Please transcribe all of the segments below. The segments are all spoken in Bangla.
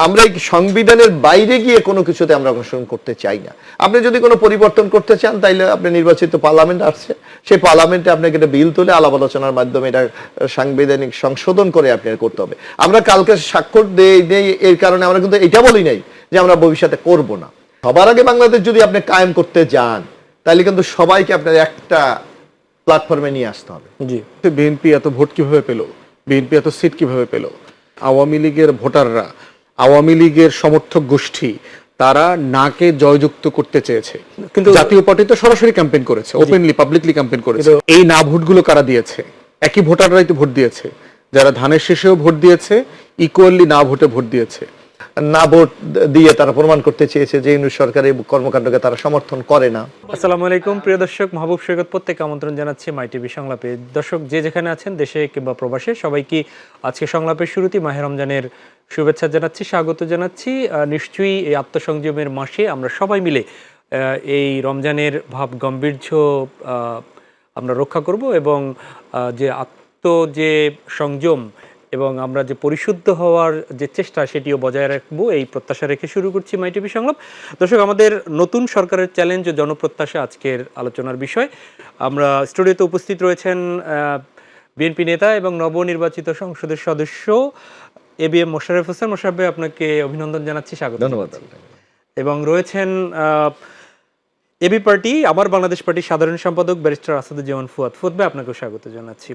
আমরা এই সংবিধানের বাইরে গিয়ে কোনো কিছুতে আমরা অংশগ্রহণ করতে চাই না। আপনি যদি কোনো পরিবর্তন করতে চান তাইলে আপনি নির্বাচিত পার্লামেন্ট আসছে, সেই পার্লামেন্টে আপনাকে একটা বিল তুলে আলাপ আলোচনার মাধ্যমে এটা সাংবিধানিক সংশোধন করে আপনার করতে হবে। আমরা কালকে স্বাক্ষর দেই এর কারণে আমরা কিন্তু এটা বলি নাই যে আমরা ভবিষ্যতে করব না। সবার আগে বাংলাদেশ যদি আপনি কায়েম করতে যান তাহলে কিন্তু সবাইকে আপনার একটা প্ল্যাটফর্মে নিয়ে আসতে হবে। জি, বিএনপি এত ভোট কিভাবে পেল, বিএনপি এত সিট কিভাবে পেল? আওয়ামী লীগের ভোটাররা, আওয়ামী লীগের সমর্থক গোষ্ঠী তারা নাকে জয়যুক্ত করতে চেয়েছে, কিন্তু জাতীয় পার্টি তো সরাসরি ক্যাম্পেইন করেছে, ওপেনলি পাবলিকলি ক্যাম্পেইন করেছে। এই না ভোটগুলো কারা দিয়েছে? একই ভোটাররাই তো ভোট দিয়েছে, যারা ধানের শেষেও ভোট দিয়েছে, ইকুয়ালি না ভোটে ভোট দিয়েছে। না ভোট দিয়ে তারা প্রমাণ করতে চেয়েছে যে ইউনূস সরকারের কর্মকাণ্ডকে তারা সমর্থন করে না। আসসালামু আলাইকুম প্রিয় দর্শক, মাহবুব সৈকত প্রত্যেককে আমন্ত্রণ জানাচ্ছি মাই টিভি সংলাপে। দর্শক যে যেখানে আছেন দেশে কিংবা প্রবাসে, সবাইকে আজকে সংলাপের শুরুতেই মাহে রমজানের শুভেচ্ছা জানাচ্ছি, স্বাগত জানাচ্ছি। নিশ্চয়ই এই আত্মসংযমের মাসে আমরা সবাই মিলে এই রমজানের ভাব গাম্ভীর্য আমরা রক্ষা করব এবং যে যে সংযম এবং আমরা যে পরিশুদ্ধ হওয়ার যে চেষ্টা সেটিও বজায় রাখবো, এই প্রত্যাশা রেখে শুরু করছি মাই টিভি সংলাপ। দর্শক, আমাদের নতুন সরকারের চ্যালেঞ্জ ও জনপ্রত্যাশা আজকের আলোচনার বিষয়। আমরা স্টুডিওতে উপস্থিত রয়েছেন বিএনপি নেতা এবং নবনির্বাচিত সংসদের সদস্য এবিএম মোশাররফ হোসেন। মোশাররফ ভাই, আপনাকে অভিনন্দন জানাচ্ছি, স্বাগত জানাচ্ছি। এবং রয়েছেন এবি পার্টি আমার বাংলাদেশ পার্টির সাধারণ সম্পাদক ব্যারিস্টার আসাদুজ্জামান ফুয়াদ। ফুয়াদ ভাই, আপনাকেও স্বাগত জানাচ্ছি।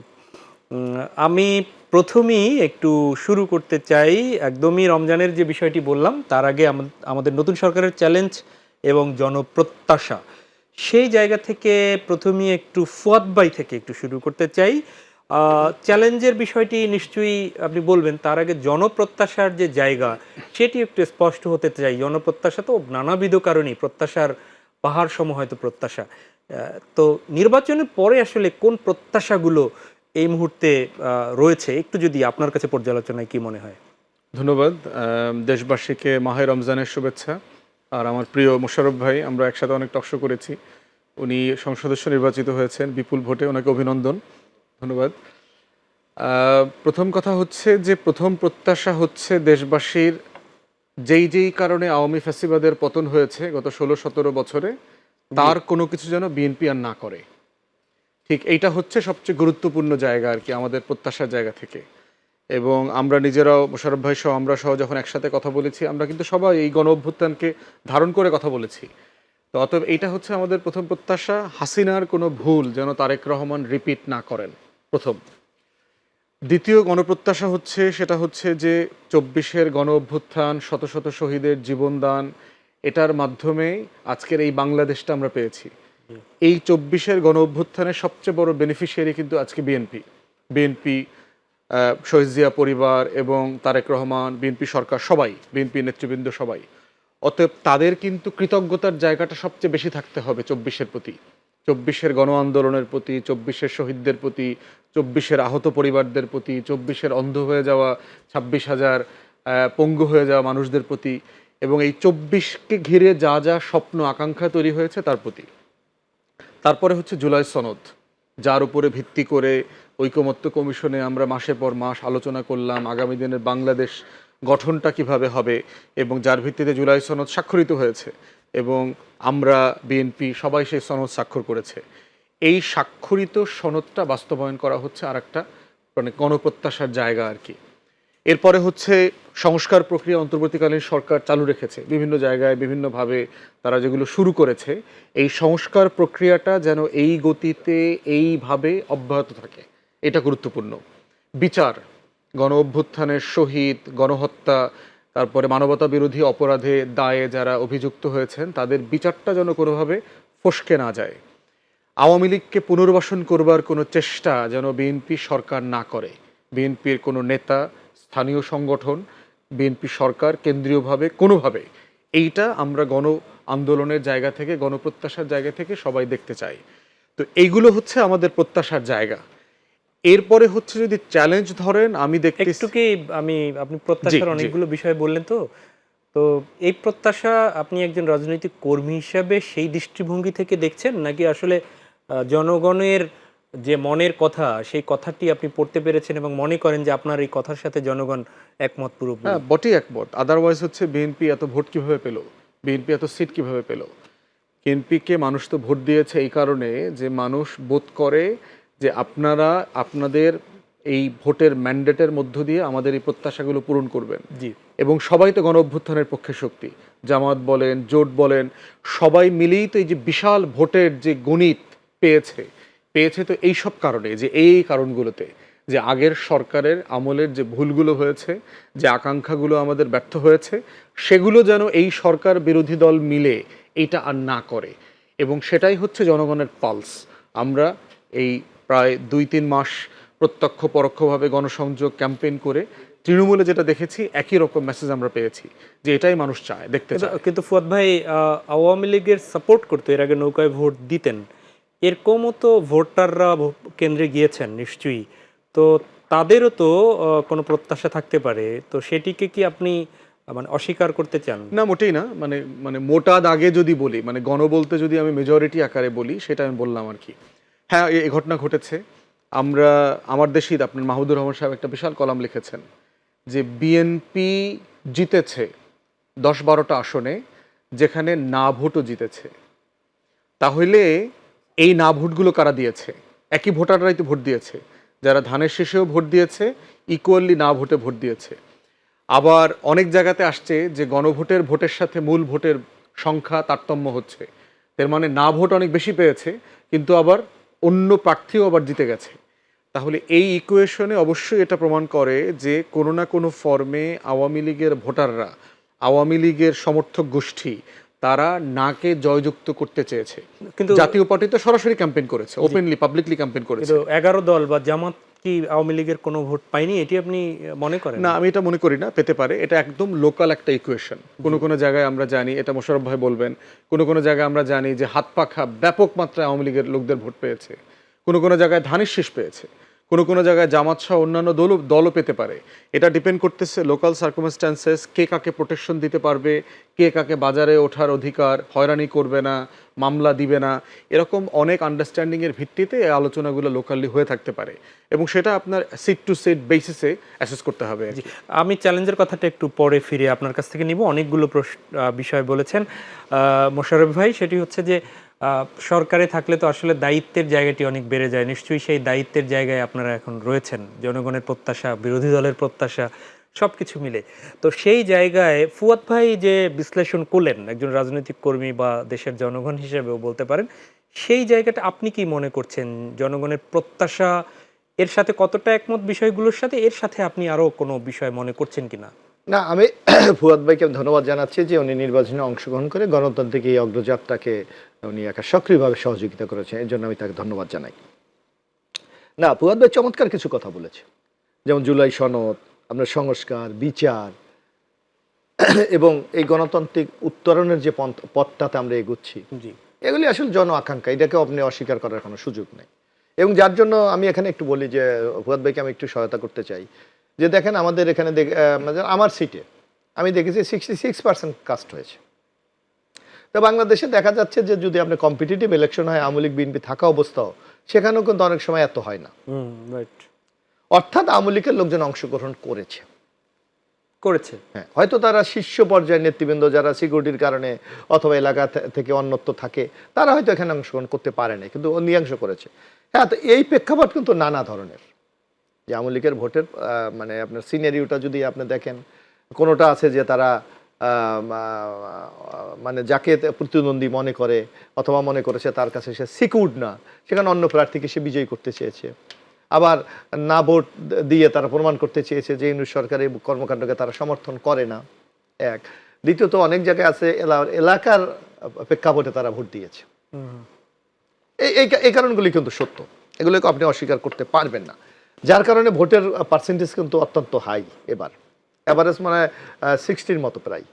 আমি প্রথমেই একটু শুরু করতে চাই একদমই রমজানের যে বিষয়টি বললাম তার আগে আমাদের নতুন সরকারের চ্যালেঞ্জ এবং জনপ্রত্যাশা, সেই জায়গা থেকে প্রথমেই একটু ফুয়াদ ভাই থেকে একটু শুরু করতে চাই। চ্যালেঞ্জের বিষয়টি নিশ্চয়ই আপনি বলবেন, তার আগে জনপ্রত্যাশার যে জায়গা সেটি একটু স্পষ্ট হতে চাই। জনপ্রত্যাশা তো নানাবিধ কারণেই, প্রত্যাশার পাহাড় সম হয়তো প্রত্যাশা। তো নির্বাচনের পরে আসলে কোন প্রত্যাশাগুলো এই মুহূর্তে রয়েছে, একটু যদি আপনার কাছে পর্যালোচনায় কি মনে হয়? ধন্যবাদ। দেশবাসীকে মাহে রমজানের শুভেচ্ছা। আর আমার প্রিয় মোশাররফ ভাই, আমরা একসাথে অনেক টকশো করেছি, উনি সংসদ সদস্য নির্বাচিত হয়েছেন বিপুল ভোটে, ওনাকে অভিনন্দন, ধন্যবাদ। প্রথম কথা হচ্ছে যে প্রথম প্রত্যাশা হচ্ছে দেশবাসীর যেই কারণে আওয়ামী ফ্যাসিবাদের পতন হয়েছে গত 16-17 বছরে, তার কোনো কিছু যেন বিএনপি আর না করে। ঠিক এইটা হচ্ছে সবচেয়ে গুরুত্বপূর্ণ জায়গা আর কি আমাদের প্রত্যাশার জায়গা থেকে। এবং আমরা নিজেরাও, মোশাররফ ভাই সহ, আমরা সহ যখন একসাথে কথা বলেছি, আমরা কিন্তু সবাই এই গণ অভ্যুত্থানকে ধারণ করে কথা বলেছি। তো অতএব এইটা হচ্ছে আমাদের প্রথম প্রত্যাশা, হাসিনার কোনো ভুল যেন তারেক রহমান রিপিট না করেন, প্রথম। দ্বিতীয় গণপ্রত্যাশা হচ্ছে, সেটা হচ্ছে যে 24-এর গণ অভ্যুত্থান, শত শত শহীদের জীবনদান, এটার মাধ্যমে আজকের এই বাংলাদেশটা আমরা পেয়েছি। এই 24-এর গণ অভ্যুত্থানের সবচেয়ে বড় বেনিফিশিয়ারি কিন্তু আজকে বিএনপি, শহীদ জিয়া পরিবার এবং তারেক রহমান, বিএনপি সরকার, সবাই, বিএনপি নেতৃবৃন্দ সবাই। অতএব তাদের কিন্তু কৃতজ্ঞতার জায়গাটা সবচেয়ে বেশি থাকতে হবে 24-এর প্রতি, 24-এর গণ আন্দোলনের প্রতি, 24-এর শহীদদের প্রতি, 24-এর আহত পরিবারদের প্রতি, 24-এর অন্ধ হয়ে যাওয়া 26,000 পঙ্গু হয়ে যাওয়া মানুষদের প্রতি, এবং এই 24কে ঘিরে যা যা স্বপ্ন আকাঙ্ক্ষা তৈরি হয়েছে তার প্রতি। তারপরে হচ্ছে জুলাই সনদ, যার উপরে ভিত্তি করে ঐকমত্য কমিশনে আমরা মাসের পর মাস আলোচনা করলাম আগামী দিনের বাংলাদেশ গঠনটা কিভাবে হবে, এবং যার ভিত্তিতে জুলাই সনদ স্বাক্ষরিত হয়েছে এবং আমরা বিএনপি সবাই সেই সনদ স্বাক্ষর করেছে। এই স্বাক্ষরিত সনদটা বাস্তবায়ন করা হচ্ছে আর একটা মানে গণপ্রত্যাশার জায়গা আর কি। এরপরে হচ্ছে সংস্কার প্রক্রিয়া অন্তর্বর্তীকালীন সরকার চালু রেখেছে বিভিন্ন জায়গায়, বিভিন্নভাবে তারা যেগুলো শুরু করেছে, এই সংস্কার প্রক্রিয়াটা যেন এই গতিতে এইভাবে অব্যাহত থাকে, এটা গুরুত্বপূর্ণ। বিচার, গণ অভ্যুত্থানের শহীদ, গণহত্যা, তারপরে মানবতা বিরোধী অপরাধে দায়ে যারা অভিযুক্ত হয়েছেন তাদের বিচারটা যেন কোনোভাবে ফসকে না যায়। আওয়ামী লীগকে পুনর্বাসন করবার কোনো চেষ্টা যেন বিএনপি সরকার না করে, বিএনপির কোনো নেতা, স্থানীয় সংগঠন, বিএনপি সরকার কেন্দ্রীয়ভাবে কোনোভাবে, এইটা আমরা গণ আন্দোলনের জায়গা থেকে, গণপ্রত্যাশার জায়গা থেকে সবাই দেখতে চাই। তো এইগুলো হচ্ছে আমাদের প্রত্যাশার জায়গা। এরপরে হচ্ছে যদি চ্যালেঞ্জ ধরেন, আমি দেখতে আপনি প্রত্যাশার অনেকগুলো বিষয় বললেন, তো এই প্রত্যাশা আপনি একজন রাজনৈতিক কর্মী হিসাবে সেই দৃষ্টিভঙ্গি থেকে দেখছেন, নাকি আসলে জনগণের যে মনের কথা, সেই কথাটি আপনি পড়তে পেরেছেন এবং মনে করেন যে আপনার এই কথার সাথে জনগণ একমত পুরোপুরি? হ্যাঁ, বটেই একমত। আদারওয়াইজ হচ্ছে বিএনপি এত ভোট কিভাবে পেল, বিএনপি এত সিট কিভাবে পেল? বিএনপিকে মানুষ তো ভোট দিয়েছে এই কারণে যে মানুষ বোধ করে যে আপনারা আপনাদের এই ভোটের ম্যান্ডেটের মধ্য দিয়ে আমাদের এই প্রত্যাশাগুলো পূরণ করবেন। জি। এবং সবাই তো গণ অভ্যুত্থানের পক্ষে শক্তি, জামাত বলেন, জোট বলেন, সবাই মিলেই তো এই যে বিশাল ভোটের যে গণিত পেয়েছে, পেয়েছে তো এই সব কারণে, যে এই কারণগুলোতে, যে আগের সরকারের আমলের যে ভুলগুলো হয়েছে, যে আকাঙ্ক্ষাগুলো আমাদের ব্যর্থ হয়েছে, সেগুলো যেন এই সরকার বিরোধী দল মিলে এইটা আর না করে। এবং সেটাই হচ্ছে জনগণের পালস। আমরা এই প্রায় 2-3 মাস প্রত্যক্ষ পরোক্ষভাবে গণসংযোগ ক্যাম্পেইন করে তৃণমূলে যেটা দেখেছি একই রকম মেসেজ আমরা পেয়েছি, যে এটাই মানুষ চায়, দেখতে চায়। কিন্তু ফুয়াদ ভাই, আওয়ামী লীগের সাপোর্ট করতো, এর আগে নৌকায় ভোট দিতেন, এরকমও তো ভোটাররা কেন্দ্রে গিয়েছেন নিশ্চয়ই, তো তাদেরও তো কোনো প্রত্যাশা থাকতে পারে, তো সেটিকে কি আপনি মানে অস্বীকার করতে চান? না, মোটেই না। মানে মানে মোটা দাগে যদি বলি, মানে গণ বলতে যদি আমি মেজরিটি আকারে বলি, সেটা আমি বললাম আর কি। হ্যাঁ, এই ঘটনা ঘটেছে। আমরা আমার দেশেই আপনার মাহমুদুর রহমান সাহেব একটা বিশাল কলাম লিখেছেন যে বিএনপি জিতেছে 10-12টা আসনে, যেখানে না ভোটও জিতেছে। তাহলে এই না ভোটগুলো কারা দিয়েছে? একই ভোটাররাই তো ভোট দিয়েছে। যারা ধানের শেষেও ভোট দিয়েছে, ইকুয়ালি না ভোটে ভোট দিয়েছে। আবার অনেক জায়গাতে আসছে যে গণভোটের ভোটের সাথে মূল ভোটের সংখ্যা তারতম্য হচ্ছে। এর মানে না ভোট অনেক বেশি পেয়েছে, কিন্তু আবার অন্য প্রার্থীও আবার জিতে গেছে। তাহলে এই ইকুয়েশনে অবশ্যই এটা প্রমাণ করে যে কোনো না কোনো ফর্মে আওয়ামী লীগের ভোটাররা, আওয়ামী লীগের সমর্থক গোষ্ঠী, তারা নাকে জয়যুক্ত করতে চেয়েছে। কিন্তু জাতীয় পার্টি তো সরাসরি ক্যাম্পেইন করেছে, ওপেনলি পাবলিকলি ক্যাম্পেইন করেছে। কিন্তু 11 দল বা জামাত কি আওয়ামী লীগের কোনো ভোট পায়নি, এটি আপনি মনে করেন? না, আমি এটা মনে করি না পেতে পারে। এটা একদম লোকাল একটা ইকুয়েশন। কোনো কোনো জায়গায় আমরা জানি, এটা মোশাররফ ভাই বলবেন, কোনো কোনো জায়গায় আমরা জানি যে হাত পাখা ব্যাপক মাত্রায় আওয়ামী লীগের লোকদের ভোট পেয়েছে, কোনো কোনো জায়গায় ধানের শীষ পেয়েছে, কোনো কোনো জায়গায় জামাত সহ অন্যান্য দলও পেতে পারে। এটা ডিপেন্ড করতেছে লোকাল সার্কামস্ট্যান্সেস, কে কাকে প্রোটেকশন দিতে পারবে, কে কাকে বাজারে ওঠার অধিকার, হয়রানি করবে না, মামলা দিবে না, এরকম অনেক আন্ডারস্ট্যান্ডিংয়ের ভিত্তিতে এই আলোচনাগুলো লোকালি হয়ে থাকতে পারে। এবং সেটা আপনার সিট টু সিট বেসিসে অ্যাসেস করতে হবে। আমি চ্যালেঞ্জের কথাটা একটু পরে ফিরে আপনার কাছ থেকে নিব। অনেকগুলো বিষয় বলেছেন মোশাররফ ভাই, সেটি হচ্ছে যে সরকারে থাকলে তো আসলে দায়িত্বের জায়গাটি অনেক বেড়ে যায়, নিশ্চয়ই সেই দায়িত্বের জায়গায় আপনারা এখন রয়েছেন, জনগণের প্রত্যাশা, বিরোধী দলের প্রত্যাশা, সব কিছু মিলে। তো সেই জায়গায় ফুয়াদ ভাই যে বিশ্লেষণ করলেন একজন রাজনৈতিক কর্মী বা দেশের জনগণ হিসেবেও বলতে পারেন, সেই জায়গাটা আপনি কি মনে করছেন? জনগণের প্রত্যাশা এর সাথে কতটা একমত বিষয়গুলোর সাথে, এর সাথে আপনি আরো কোনো বিষয় মনে করছেন কিনা? না, আমি ফুয়াদ ভাইকে ধন্যবাদ জানাচ্ছি যে উনি নির্বাচনে অংশগ্রহণ করে গণতান্ত্রিক এই অগ্রযাত্রাকে উনি একটা সক্রিয়ভাবে সহযোগিতা করেছেন, এর জন্য আমি তাকে ধন্যবাদ জানাই। না, ফুয়াদ ভাই চমৎকার কিছু কথা বলেছে, যেমন জুলাই সনদ, আপনার সংস্কার, বিচার এবং এই গণতান্ত্রিক উত্তরণের যে পথটাতে আমরা এগুচ্ছি, জি, এগুলি আসলে জন আকাঙ্ক্ষা, এটাকে আপনি অস্বীকার করার কোনো সুযোগ নেই। এবং যার জন্য আমি এখানে একটু বলি যে ফুয়াদ ভাইকে আমি একটু সহায়তা করতে চাই, যে দেখেন আমাদের এখানে আমার সিটে আমি দেখেছি 66% কাস্ট হয়েছে। তো বাংলাদেশে দেখা যাচ্ছে যে যদি আপনি কম্পিটিটিভ ইলেকশন হয়, আওয়ামী লীগ বিএনপি থাকা অবস্থাও, সেখানেও কিন্তু অনেক সময় এত হয় না। রাইট, অর্থাৎ আওয়ামী লীগের লোকজন অংশগ্রহণ করেছে। হ্যাঁ, হয়তো তারা শীর্ষ পর্যায়ের নেতৃবৃন্দ যারা সিকিউরিটির কারণে অথবা এলাকা থেকে অন্যত্র থাকে, তারা হয়তো এখানে অংশগ্রহণ করতে পারে না, কিন্তু অধিকাংশ করেছে। হ্যাঁ, তো এই প্রেক্ষাপট কিন্তু নানা ধরনের, যে আওয়ামী লীগের ভোটের মানে আপনার সিনারিওটা যদি আপনি দেখেন, কোনোটা আছে যে তারা মানে যাকে প্রতিদ্বন্দ্বী মনে করে অথবা মনে করেছে তার কাছে সে সিকিউরড না, সেখানে অন্য প্রার্থীকে সে বিজয়ী করতে চেয়েছে। আবার না ভোট দিয়ে তারা প্রমাণ করতে চেয়েছে যে ইউনিট সরকারের কর্মকাণ্ডকে তারা সমর্থন করে না। এক, দ্বিতীয়ত অনেক জায়গায় আছে এলাকার প্রেক্ষাপটে তারা ভোট দিয়েছে। এই কারণগুলি কিন্তু সত্য, এগুলোকে আপনি অস্বীকার করতে পারবেন না। যার কারণে ভোটের পার্সেন্টেজ কিন্তু অত্যন্ত হাই, এবার এভারেজ মানে 60-র মতো প্রায়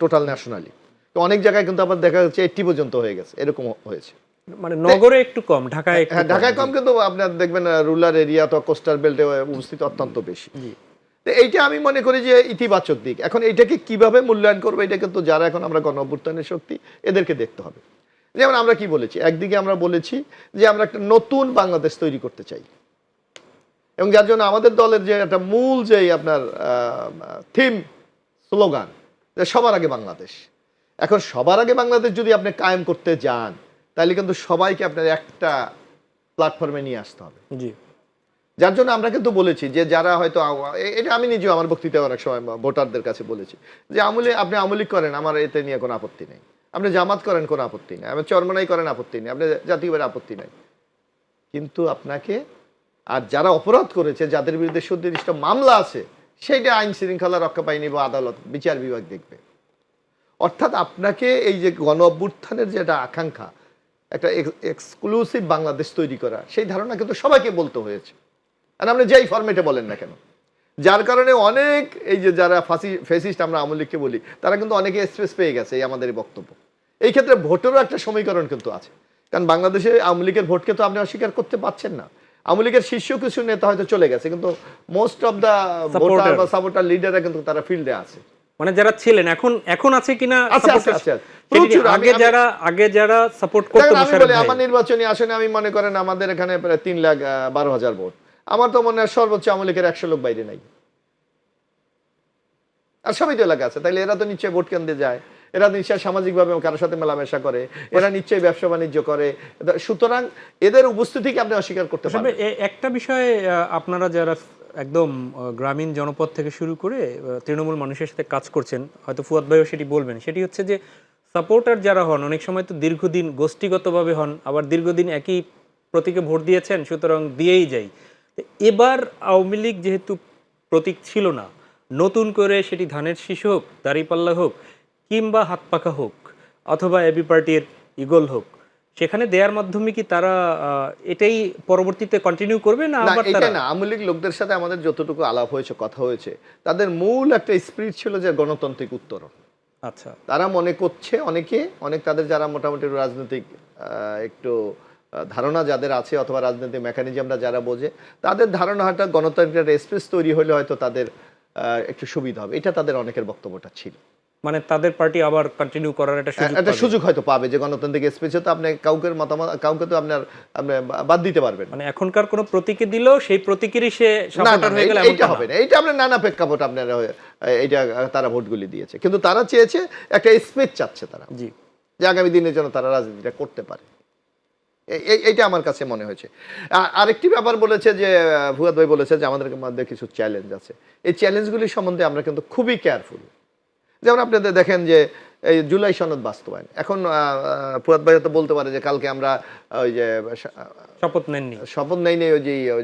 টোটাল ন্যাশনালি। তো অনেক জায়গায় কিন্তু আবার দেখা যাচ্ছে 80 পর্যন্ত হয়ে গেছে, এরকম হয়েছে। মানে নগরে একটু কম, ঢাকায় ঢাকায় কম, কিন্তু আপনার দেখবেন রুরাল এরিয়া তো কোস্টাল বেল্টে উপস্থিতি অত্যন্ত বেশি। তো এইটা আমি মনে করি যে ইতিবাচক দিক। এখন এইটাকে কিভাবে মূল্যায়ন করবো, এটা কিন্তু যারা এখন আমরা গণ অভ্যুত্থানের শক্তি, এদেরকে দেখতে হবে। যেমন আমরা কি বলেছি, একদিকে আমরা বলেছি যে আমরা একটা নতুন বাংলাদেশ তৈরি করতে চাই, এবং যার জন্য আমাদের দলের যে একটা মূল যে আপনার থিম স্লোগান, যে সবার আগে বাংলাদেশ। এখন সবার আগে বাংলাদেশ যদি আপনি কায়েম করতে যান, তাহলে কিন্তু সবাইকে আপনার একটা প্ল্যাটফর্মে নিয়ে আসতে হবে। জি, যার জন্য আমরা কিন্তু বলেছি যে যারা হয়তো এটা আমি নিজেও আমার বক্তৃতায় অনেক সময় ভোটারদের কাছে বলেছি যে আপনি আমলিক করেন, আমার এতে নিয়ে কোনো আপত্তি নেই, আপনি জামাত করেন কোনো আপত্তি নেই, আপনি চরমনাই করেন আপত্তি নেই, আপনি জাতীয়ভাবে আপত্তি নেই, কিন্তু আপনাকে আর যারা অপরাধ করেছে, যাদের বিরুদ্ধে সুনির্দিষ্ট মামলা আছে, সেইটা আইন শৃঙ্খলা রক্ষা বাহিনী বা আদালত বিচার বিভাগ দেখবে। অর্থাৎ আপনাকে এই যে গণ অভ্যুত্থানের যে একটা আকাঙ্ক্ষা, একটা এক্সক্লুসিভ বাংলাদেশ তৈরি করা, সেই ধারণা কিন্তু সবাইকে বলতে হয়েছে, আর আপনি যেই ফরম্যাটে বলেন না কেন। যার কারণে অনেক এই যে যারা ফ্যাসিস্ট আমরা আওয়ামী লীগকে বলি, তারা কিন্তু অনেকে স্পেস পেয়ে গেছে এই আমাদের এই বক্তব্য। এই ক্ষেত্রে ভোটেরও একটা সমীকরণ কিন্তু আছে, কারণ বাংলাদেশে আওয়ামী লীগের ভোটকে তো আপনি অস্বীকার করতে পারছেন না। আওয়ামী লীগের শীর্ষ কিছু নেতা হয়তো চলে গেছে, কিন্তু মোস্ট অফ দা ভোটার বা সাপোর্টার লিডাররা কিন্তু তারা ফিল্ডে আছে। মানে যারা ছিলেন এখন আছে কিনা আছে, আছে, supporters? আছে। সেটি প্রচুর। আগে যারা সাপোর্ট করতো দেখেন, আমি মোশাররফ বলি ভাই। আমার নির্বাচনী আসনে আমি মনে করেন আমাদের এখানে প্রায় 3,12,000 ভোট। আমার তো মনে হয় সর্বোচ্চ আওয়ামী লীগের 100 লোক বাইরে নাই, আর সবই তো এলাকা আছে। তাইলে এরা তো নিশ্চয়ই ভোট কেন্দ্রে যায়, এরা নিশ্চয়ই সামাজিকভাবে কারোর সাথে মেলামেশা করে, এরা নিশ্চয়ই ব্যবসা বাণিজ্য করে। সুতরাং এদের উপস্থিতিকে আপনি অস্বীকার করতে আসলে পারবেন। একটা বিষয়ে আপনারা যারা একদম গ্রামীণ জনপদ থেকে শুরু করে তৃণমূল মানুষের সাথে কাজ করছেন, হয়তো ফুয়াদ ভাইও সেটি বলবেন, সেটি হচ্ছে যে সাপোর্টার যারা হন অনেক সময় তো দীর্ঘদিন গোষ্ঠীগতভাবে হন, আবার দীর্ঘদিন একই প্রতীকে ভোট দিয়েছেন, সুতরাং দিয়েই যাই। তো এবার আওয়ামী লীগ যেহেতু প্রতীক ছিল না, নতুন করে সেটি ধানের শীষ হোক, দাঁড়িপাল্লা হোক, কিংবা হাত পাখা হোক, অথবা এবি পার্টির ইগল হোক, সেখানে দেওয়ার মাধ্যমে কি তারা এটাই পরবর্তীতে কন্টিনিউ করবে না না, আবার এটা তারা না। আওয়ামী লীগ লোকদের সাথে আমাদের যতটুকু আলাপ হয়েছে, কথা হয়েছে, তাদের মূল একটা স্পিরিট ছিল যে গণতান্ত্রিক উত্তরণ। আচ্ছা, তারা মনে করছে অনেক তাদের যারা মোটামুটি রাজনৈতিক একটু ধারণা যাদের আছে, অথবা রাজনৈতিক মেকানিজমরা যারা বোঝে, তাদের ধারণাটা গণতন্ত্রের স্পেস তৈরি হলে হয়তো তাদের একটু সুবিধা হবে। এটা তাদের অনেকের বক্তব্যটা ছিল। মানে তাদের পার্টি আবার কন্টিনিউ করার একটা সুযোগ একটা পাবে। সুযোগ হয়তো পাবে, যে গণতান্ত্রিক স্পেসে তো আপনি কাউকে তো আপনি বাদ দিতে পারবেন মানে এখনকার কোন প্রতীকে দিলেও সেই প্রতীকেরই সে না। সাপোর্টার হয়ে গেল এইটা হবে না। এইটা আপনার নানা প্রেক্ষাপট আপনার এইটা তারা ভোটগুলি দিয়েছে, কিন্তু তারা চেয়েছে একটা স্পেস চাচ্ছে তারা, জি, যে আগামী দিনের জন্য তারা রাজনীতিটা করতে পারে। এইটা আমার কাছে মনে হয়েছে। আরেকটি ব্যাপার বলেছে যে ফুয়াদ ভাই বলেছে যে আমাদের মধ্যে কিছু চ্যালেঞ্জ আছে। এই চ্যালেঞ্জগুলি সম্বন্ধে আমরা কিন্তু খুবই কেয়ারফুল। যেমন আপনাদের দেখেন যে এই জুলাই সনদ বাস্তবায়ন, এখন ফুয়াদ ভাই তো বলতে পারে যে কালকে আমরা ওই যে শপথ নেননি। শপথ নেই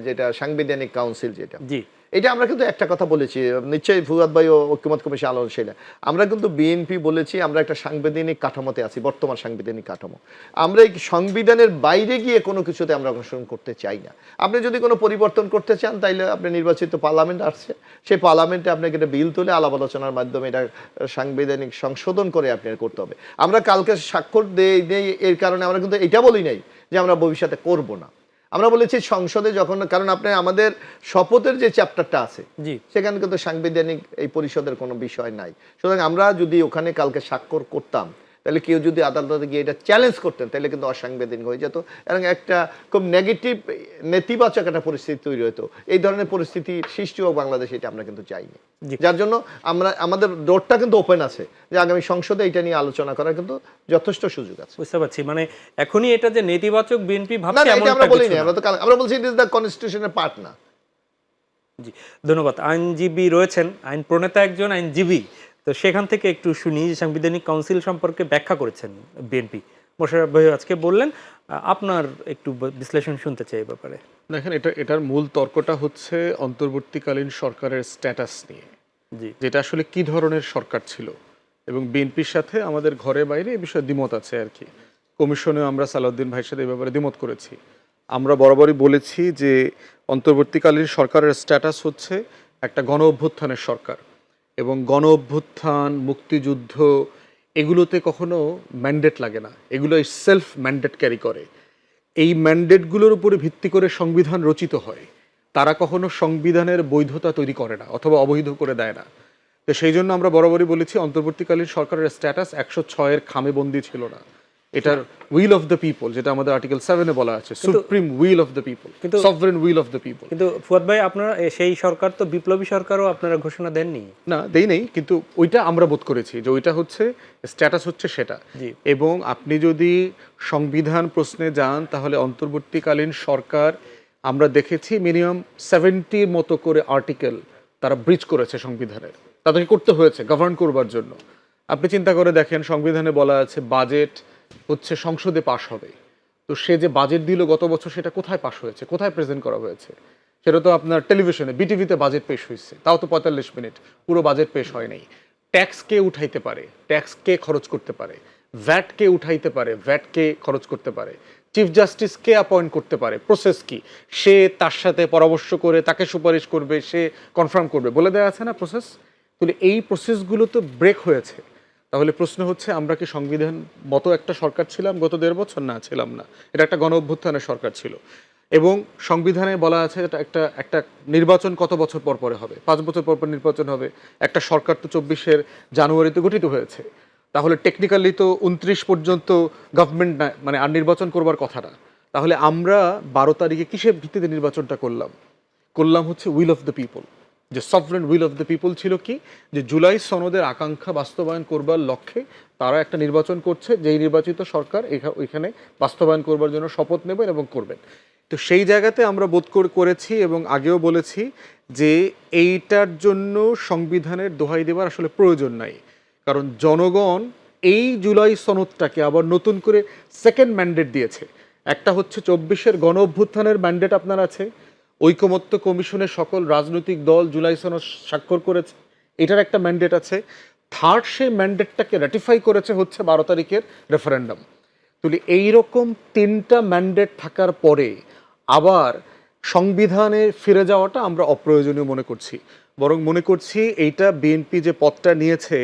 যেটা সাংবিধানিক কাউন্সিল, যেটা জি, এটা আমরা কিন্তু একটা কথা বলেছি, নিশ্চয়ই ফুয়াদ ভাই ও ঐক্যমত কমিশন আলোচনা, আমরা কিন্তু বিএনপি বলেছি আমরা একটা সাংবিধানিক কাঠামোতে আছি, বর্তমান সাংবিধানিক কাঠামো। আমরা এই সংবিধানের বাইরে গিয়ে কোনো কিছুতে আমরা অংশগ্রহণ করতে চাই না। আপনি যদি কোনো পরিবর্তন করতে চান, তাইলে আপনি নির্বাচিত পার্লামেন্ট আসছে, সেই পার্লামেন্টে আপনাকে একটা বিল তুলে আলাপ আলোচনার মাধ্যমে এটা সাংবিধানিক সংশোধন করে আপনার করতে হবে। আমরা কালকে স্বাক্ষর দেই এর কারণে আমরা কিন্তু এটা বলি নাই যে আমরা ভবিষ্যতে করব না। আমরা বলেছি সংসদে যখন, কারণ আপনি আমাদের শপথের যে চ্যাপ্টারটা আছে, জি, সেখানে কিন্তু সাংবিধানিক এই পরিষদের কোনো বিষয় নাই। সুতরাং আমরা যদি ওখানে কালকে স্বাক্ষর করতাম, তাহলে কেউ যদি আদালতে গিয়ে এটা চ্যালেঞ্জ করতেন, তাহলে কিন্তু অসাংবিধানিক হয়ে যেত, এবং একটা খুব নেগেটিভ নেতিবাচক একটা পরিস্থিতি তৈরি হতো। এই ধরনের পরিস্থিতি সৃষ্টি হোক বাংলাদেশে, এটা আমরা কিন্তু চাইনি। জি। যার জন্য আমাদের ডোরটা কিন্তু ওপেন আছে, যে আগামী সংসদে এটা নিয়ে আলোচনা করার কিন্তু যথেষ্ট সুযোগ আছে। বুঝতে পারছি। মানে এখনই এটা যে নেতিবাচক বিএনপি না, ভাবছে না, এমন এটা আমরা একটা বলিনি। কিছু না। আমরা বলছি ইট ইজ দ্য কনস্টিটিউশনের পার্ট না। জি, ধন্যবাদ। আইনজীবী রয়েছেন, আইন প্রণেতা একজন আইনজীবী, তো সেখান থেকে একটু শুনি যে সাংবিধানিক কাউন্সিল সম্পর্কে ব্যাখ্যা করেছেন বিএনপি। মোশাররফ ভাই আজকে বললেন, আপনার একটু বিশ্লেষণ শুনতে চাই এই ব্যাপারে। দেখেন, এটার মূল তর্কটা হচ্ছে অন্তর্বর্তীকালীন সরকারের স্ট্যাটাস নিয়ে, জি, যেটা আসলে কি ধরনের সরকার ছিল, এবং বিএনপির সাথে আমাদের ঘরে বাইরে এই বিষয়ে দ্বিমত আছে আর কি। কমিশনেও আমরা সালাউদ্দিন ভাইয়ের সাথে এই ব্যাপারে দ্বিমত করেছি। আমরা বরাবরই বলেছি যে অন্তর্বর্তীকালীন সরকারের স্ট্যাটাস হচ্ছে একটা গণ অভ্যুত্থানের সরকার, এবং গণ অভ্যুত্থান, মুক্তিযুদ্ধ, এগুলোতে কখনো ম্যান্ডেট লাগে না, এগুলো সেলফ ম্যান্ডেট ক্যারি করে। এই ম্যান্ডেটগুলোর উপরে ভিত্তি করে সংবিধান রচিত হয়, তারা কখনো সংবিধানের বৈধতা তৈরি করে না অথবা অবৈধ করে দেয় না। তো সেই জন্য আমরা বরাবরই বলেছি অন্তর্বর্তীকালীন সরকারের স্ট্যাটাস 106-এর খামে বন্দি ছিল না। এটার উইল অফ দ্য পিপল, যেটা আমাদের আর্টিকেল 7-এ বলা আছে, supreme will of the people, sovereign will of the people. কিন্তু ফুয়াদ ভাই, আপনারা সেই সরকার তো বিপ্লবী সরকারও আপনারা ঘোষণা দেননি। না, দেই নেই, কিন্তু ওইটা আমরা বোধ করেছি যে ওইটা হচ্ছে স্ট্যাটাস হচ্ছে সেটা। এবং আপনি যদি সংবিধান প্রশ্নে যান তাহলে অন্তর্বর্তীকালীন সরকার আমরা দেখেছি মিনিমাম 70-র মতো করে আর্টিকেল তারা ব্রিচ করেছে সংবিধানের, তাদেরকে করতে হয়েছে গভর্ন করবার জন্য। আপনি চিন্তা করে দেখেন, সংবিধানে বলা আছে বাজেট হচ্ছে সংসদে পাশ হবে, তো সে যে বাজেট দিল গত বছর সেটা কোথায় পাশ হয়েছে, কোথায় প্রেজেন্ট করা হয়েছে? সেটা তো আপনার টেলিভিশনে বিটিভিতে বাজেট পেশ হয়েছে, তাও তো 45 মিনিট, পুরো বাজেট পেশ হয় নাই। ট্যাক্স কে উঠাইতে পারে, ট্যাক্স কে খরচ করতে পারে, ভ্যাট কে উঠাইতে পারে, ভ্যাট কে খরচ করতে পারে, চিফ জাস্টিস কে অ্যাপয়েন্ট করতে পারে, প্রসেস কি, সে তার সাথে পরামর্শ করে তাকে সুপারিশ করবে, সে কনফার্ম করবে, বলে দেওয়া আছে না প্রসেস। তাহলে এই প্রসেসগুলো তো ব্রেক হয়েছে। তাহলে প্রশ্ন হচ্ছে, আমরা কি সংবিধান মতো একটা সরকার ছিলাম গত 1.5 বছর? না, ছিলাম না। এটা একটা গণ অভ্যুত্থানের সরকার ছিল। এবং সংবিধানে বলা আছে এটা একটা নির্বাচন কত বছর পর পরে হবে, 5 বছর পর পর নির্বাচন হবে। একটা সরকার তো 24-এর জানুয়ারিতে গঠিত হয়েছে, তাহলে টেকনিক্যালি তো 29 পর্যন্ত গভর্নমেন্ট না, মানে আর নির্বাচন করবার কথা না। তাহলে আমরা 12 তারিখে কিসের ভিত্তিতে নির্বাচনটা করলাম হচ্ছে উইল অফ দ্য পিপল। যে sovereign will of the people ছিল কি, যে জুলাই সনদের আকাঙ্ক্ষা বাস্তবায়ন করবার লক্ষ্যে তারা একটা নির্বাচন করছে, যেই নির্বাচিত সরকার ওইখানে বাস্তবায়ন করবার জন্য শপথ নেবেন এবং করবেন। তো সেই জায়গাতে আমরা বোধ করেছি এবং আগেও বলেছি যে এইটার জন্য সংবিধানের দোহাই দেওয়ার আসলে প্রয়োজন নাই, কারণ জনগণ এই জুলাই সনদটাকে আবার নতুন করে সেকেন্ড ম্যান্ডেট দিয়েছে। একটা হচ্ছে 24-এর গণ অভ্যুত্থানের ম্যান্ডেট আপনার আছে, ঐকমত্য কমিশনের সকল রাজনৈতিক দল জুলাই সনদ স্বাক্ষর করেছে, এটার একটা ম্যান্ডেট আছে। থার্ড, সেই ম্যান্ডেটটাকে র্যাটিফাই করেছে হচ্ছে 12 তারিখের রেফারেন্ডাম। তাহলে এইরকম 3টা ম্যান্ডেট থাকার পরে আবার সংবিধানে ফিরে যাওয়াটা আমরা অপ্রয়োজনীয় মনে করছি। বরং মনে করছি এইটা বিএনপি যে পথটা নিয়েছে,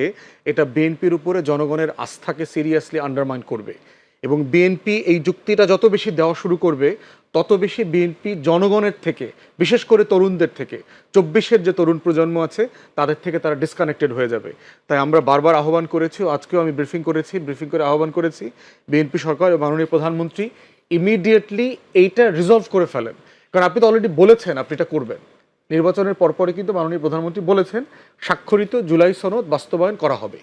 এটা বিএনপির উপরে জনগণের আস্থাকে সিরিয়াসলি আন্ডারমাইন করবে। এবং বিএনপি এই যুক্তিটা যত বেশি দেওয়া শুরু করবে, তত বেশি বিএনপি জনগণের থেকে, বিশেষ করে তরুণদের থেকে, 24-এর যে তরুণ প্রজন্ম আছে তাদের থেকে তারা ডিসকানেক্টেড হয়ে যাবে। তাই আমরা বারবার আহ্বান করেছি, আজকেও আমি ব্রিফিং করে আহ্বান করেছি বিএনপি সরকার এবং মাননীয় প্রধানমন্ত্রী ইমিডিয়েটলি এইটা রিজলভ করে ফেলেন। কারণ আপনি তো অলরেডি বলেছেন আপনি এটা করবেন, নির্বাচনের পরপরই কিন্তু মাননীয় প্রধানমন্ত্রী বলেছেন স্বাক্ষরিত জুলাই সনদ বাস্তবায়ন করা হবে।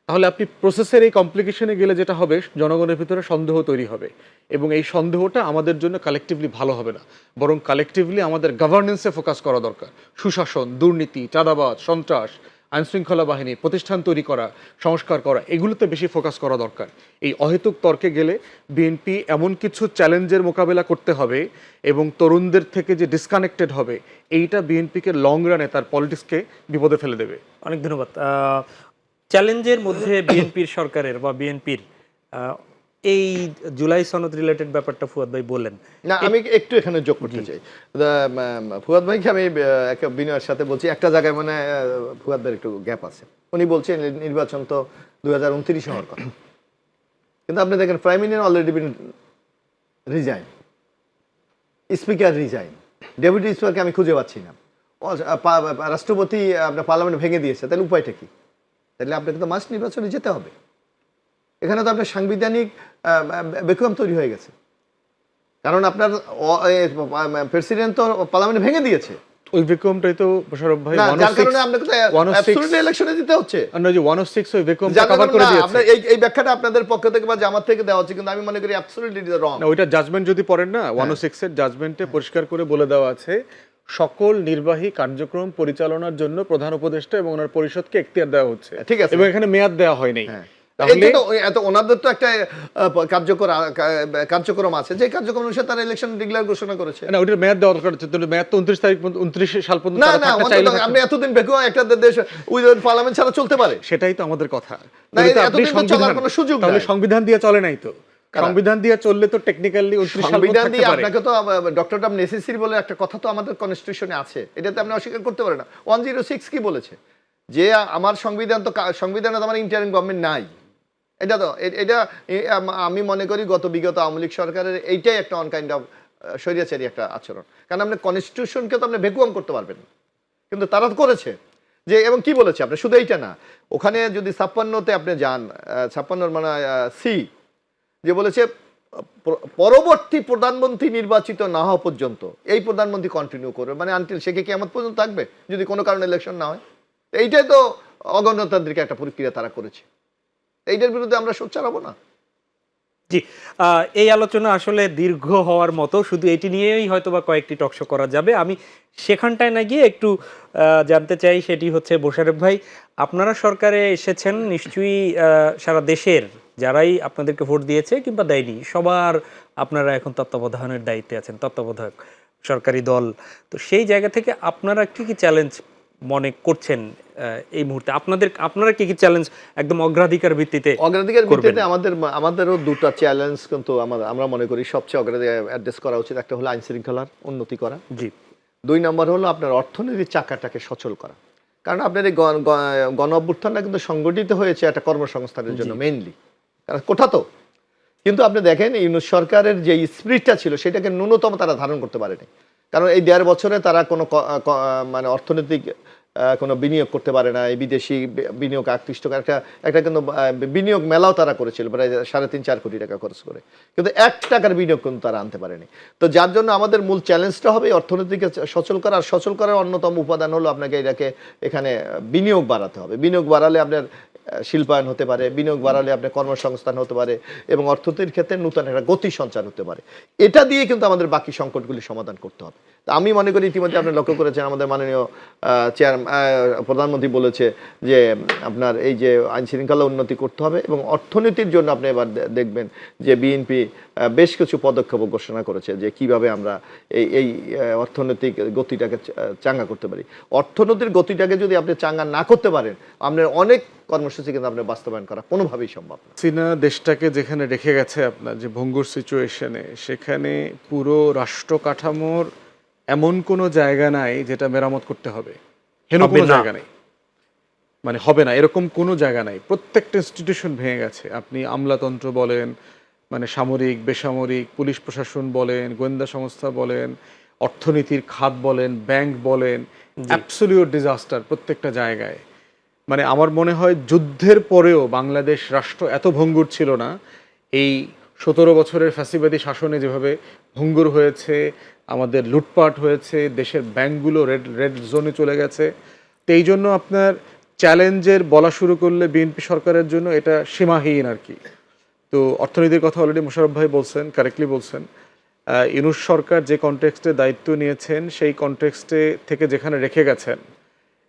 তাহলে আপনি প্রসেসের এই কমপ্লিকেশনে গেলে যেটা হবে, জনগণের ভিতরে সন্দেহ তৈরি হবে এবং এই সন্দেহটা আমাদের জন্য কালেকটিভলি ভালো হবে না, বরং কালেকটিভলি আমাদের গভর্নেন্সে ফোকাস করা দরকার। সুশাসন, দুর্নীতি, চাঁদাবাজ, সন্ত্রাস, আইনশৃঙ্খলা বাহিনী প্রতিষ্ঠান তৈরি করা, সংস্কার করা, এগুলোতে বেশি ফোকাস করা দরকার। এই অহেতুক তর্কে গেলে বিএনপি এমন কিছু চ্যালেঞ্জের মোকাবেলা করতে হবে এবং তরুণদের থেকে যে ডিসকানেক্টেড হবে, এইটা বিএনপিকে লং রানে তার পলিটিক্সকে বিপদে ফেলে দেবে। অনেক ধন্যবাদ। চ্যালেঞ্জের মধ্যে বিএনপির সরকারের বা বিএনপির এই জুলাই সনদ রিলেটেড ব্যাপারটা ফুয়াদ ভাই বললেন। না, আমি একটু এখানে যোগ করতে চাই। ফুয়াদ ভাইকে আমি একটা বিনয়ের সাথে বলছি, একটা জায়গায় মানে ফুয়াদ ভাইয়ের একটু গ্যাপ আছে। উনি বলছেন নির্বাচন তো 2029 হওয়ার কথা, কিন্তু আপনি দেখেন prime minister already been resign, speaker resign, deputy স্পিকারকে আমি খুঁজে পাচ্ছি না, রাষ্ট্রপতি আপনার পার্লামেন্ট ভেঙে দিয়েছে। তাহলে উপায়টা কি? তাহলে আপনাকে তো মাস্ট নির্বাচনে যেতে হবে। এখানে তো আপনার সাংবিধানিক ভ্যাকুয়াম তৈরি হয়ে গেছে, কারণ আপনার প্রেসিডেন্ট তো পার্লামেন্ট ভেঙে দিয়েছে। ওই ভ্যাকুয়ামটাই তো মোশাররফ ভাই, যার কারণে আপনাকে তো অ্যাবসলিউটলি ইলেকশনে দিতে হচ্ছে। আমরা যে 106 ওই ভ্যাকুয়ামটা কভার করে দিয়েছে। আপনার এই ব্যাখ্যাটা আপনাদের পক্ষ থেকে বা জামাত থেকে দেওয়া হচ্ছে, কিন্তু আমি মনে করি অ্যাবসলিউটলি রং। না, ওইটা জাজমেন্ট যদি পড়েন না, 106 এর জাজমেন্টে পরিষ্কার করে বলে দেওয়া আছে সকল নির্বাহী কার্যক্রম পরিচালনার জন্য প্রধান উপদেষ্টা এবং ওনার পরিষদকে এখতিয়ার দেওয়া হচ্ছে। ঠিক আছে, এবং এখানে মেয়াদ দেওয়া হয়নি। তাহলে এত ওনাদের তো একটা কার্যক্রম আছে, যে কার্যক্রম অনুসারে তারা ইলেকশন ডিক্লেয়ার ঘোষণা করেছে। না, ওটার মেয়াদ দেওয়া দরকার হচ্ছে, মেয়াদ তো 29 তারিখ 29 সাল পর্যন্ত। না না, আপনি এতদিন ভ্যাকুয়াম একটা দেশ উইদাউট পার্লামেন্ট ছাড়া চলতে পারে? সেটাই তো আমাদের কথা। তাহলে সংবিধান দিয়ে চলে নাই তো, সংবিধান দিয়ে চললে তো টেকনিক্যালি 29 সাল পর্যন্ত থাকতে পারে। আপনাকে তো ডক্টর টার্ম নেসেসারি বলে একটা কথা তো আমাদের কনস্টিটিউশনে আছে, এটাতে আপনি অস্বীকার করতে পারেন না। 106 কি বলেছে যে আমার সংবিধানে তো আমার ইন্টারিম গভর্নমেন্ট নাই। এটা তো এটা আমি মনে করি বিগত আওয়ামী লীগ সরকারের এইটাই একটা অন কাইন্ড অফ স্বৈরাচারী একটা আচরণ, কারণ আপনি কনস্টিটিউশনকে তো আপনি ভ্যাকুয়াম করতে পারবেন, কিন্তু তারা তো করেছে। যে এবং কি বলেছে আপনি, শুধু এইটা না, ওখানে যদি 56তে আপনি যান, 56 মানে সি, যে বলেছে পরবর্তী প্রধানমন্ত্রী নির্বাচিত না হওয়া পর্যন্ত এই প্রধানমন্ত্রী কন্টিনিউ করবে, মানে আনটিল সে কি কিয়ামত পর্যন্ত থাকবে যদি কোনো কারণে ইলেকশন না হয়। এইটাই তো অগণতান্ত্রিক একটা প্রক্রিয়া তারা করেছে, এইটার বিরুদ্ধে আমরা সোচ্চার হব না। জি, এই আলোচনা আসলে দীর্ঘ হওয়ার মতো, শুধু এটি নিয়েই হয়তো বা কয়েকটি টকশো করা যাবে। আমি সেখানটায় না গিয়ে একটু জানতে চাই, সেটি হচ্ছে মোশাররফ ভাই, আপনারা সরকারে এসেছেন নিশ্চয়ই সারা দেশের যারাই আপনাদেরকে ভোট দিয়েছে কিংবা দেয়নি সবার আপনারা এখন তত্ত্বাবধানের দায়িত্বে আছেন, তত্ত্বাবধায়ক সরকারি দল। তো সেই জায়গা থেকে আপনারা কি কি চ্যালেঞ্জ মনে করছেন এই মুহূর্তে? আপনারা কি কি চ্যালেঞ্জ একদম অগ্রাধিকার ভিত্তিতে অগ্রাধিকার করবেন? ভিত্তিতে আমাদেরও দুটো চ্যালেঞ্জ কিন্তু আমরা মনে করি সবচেয়ে অগ্রাধিকার অ্যাড্রেস করা উচিত। একটা হলো আইন শৃঙ্খলার উন্নতি করা, জি, 2 নম্বর হলো আপনার অর্থনীতির চাকাটাকে সচল করা। কারণ আপনার এই গণ অভ্যুত্থানটা কিন্তু সংগঠিত হয়েছে একটা কর্মসংস্থানের জন্য মেইনলি, কারণ কোঠা তো। কিন্তু আপনি দেখেন ইউনূস সরকারের যে স্পিরিটটা ছিল সেটাকে ন্যূনতম তারা ধারণ করতে পারেনি। কারণ এই 1.5 বছরে তারা কোনো মানে অর্থনৈতিক কোনো বিনিয়োগ করতে পারে না, এই বিদেশি বিনিয়োগ আকৃষ্ট একটা কিন্তু বিনিয়োগ মেলাও তারা করেছিল প্রায় 3.5-4 কোটি টাকা খরচ করে, কিন্তু 1 টাকার বিনিয়োগ কিন্তু তারা আনতে পারেনি। তো যার জন্য আমাদের মূল চ্যালেঞ্জটা হবে অর্থনীতিকে সচল করা। আর সচল করার অন্যতম উপাদান হলো আপনাকে এখানে বিনিয়োগ বাড়াতে হবে। বিনিয়োগ বাড়ালে আপনার শিল্পায়ন হতে পারে, বিনিয়োগ বাড়ালে আপনার কর্মসংস্থান হতে পারে এবং অর্থনীতির ক্ষেত্রে নতুন একটা গতি সঞ্চার হতে পারে। এটা দিয়ে কিন্তু আমাদের বাকি সংকটগুলি সমাধান করতে হবে। তা আমি মনে করি ইতিমধ্যে আপনি লক্ষ্য করেছেন আমাদের মাননীয় প্রধানমন্ত্রী বলেছে যে আপনার এই যে আইন শৃঙ্খলা উন্নতি করতে হবে এবং অর্থনীতির জন্য আপনি এবার দেখবেন যে বিএনপি বেশ কিছু পদক্ষেপ ঘোষণা করেছে যে কিভাবে আমরা এই অর্থনৈতিক গতিটাকে চাঙ্গা করতে পারি। অর্থনীতির গতিটাকে যদি আপনি চাঙ্গা না করতে পারেন, আপনার অনেক কর্মসূচি কিন্তু আপনার বাস্তবায়ন করা কোনোভাবেই সম্ভব না। চীনা দেশটাকে যেখানে রেখে গেছে আপনার যে ভঙ্গুর সিচুয়েশনে, সেখানে পুরো রাষ্ট্র কাঠামোর এমন কোনো জায়গা নাই যেটা মেরামত করতে হবে, হেন কোনো জায়গা নেই, মানে হবে না এরকম কোনো জায়গা নাই। প্রত্যেকটা ইনস্টিটিউশন ভেঙে গেছে। আপনি আমলাতন্ত্র বলেন, মানে সামরিক বেসামরিক, পুলিশ প্রশাসন বলেন, গোয়েন্দা সংস্থা বলেন, অর্থনীতির খাত বলেন, ব্যাংক বলেন, অ্যাবসলিউট ডিজাস্টার প্রত্যেকটা জায়গায়। মানে আমার মনে হয় যুদ্ধের পরেও বাংলাদেশ রাষ্ট্র এত ভঙ্গুর ছিল না। এই 17 বছরের ফ্যাসিবাদী শাসনে যেভাবে ভঙ্গুর হয়েছে, আমাদের লুটপাট হয়েছে, দেশের ব্যাংকগুলো রেড জোনে চলে গেছে। তো এই জন্য আপনার চ্যালেঞ্জের বলা শুরু করলে বিএনপি সরকারের জন্য এটা সীমাহীন আর কি। তো অর্থনীতির কথা অলরেডি মোশাররফ ভাই বলছেন, কারেক্টলি বলছেন। ইউনূস সরকার যে কনটেক্সটে দায়িত্ব নিয়েছেন সেই কনটেক্সটে থেকে যেখানে রেখে গেছেন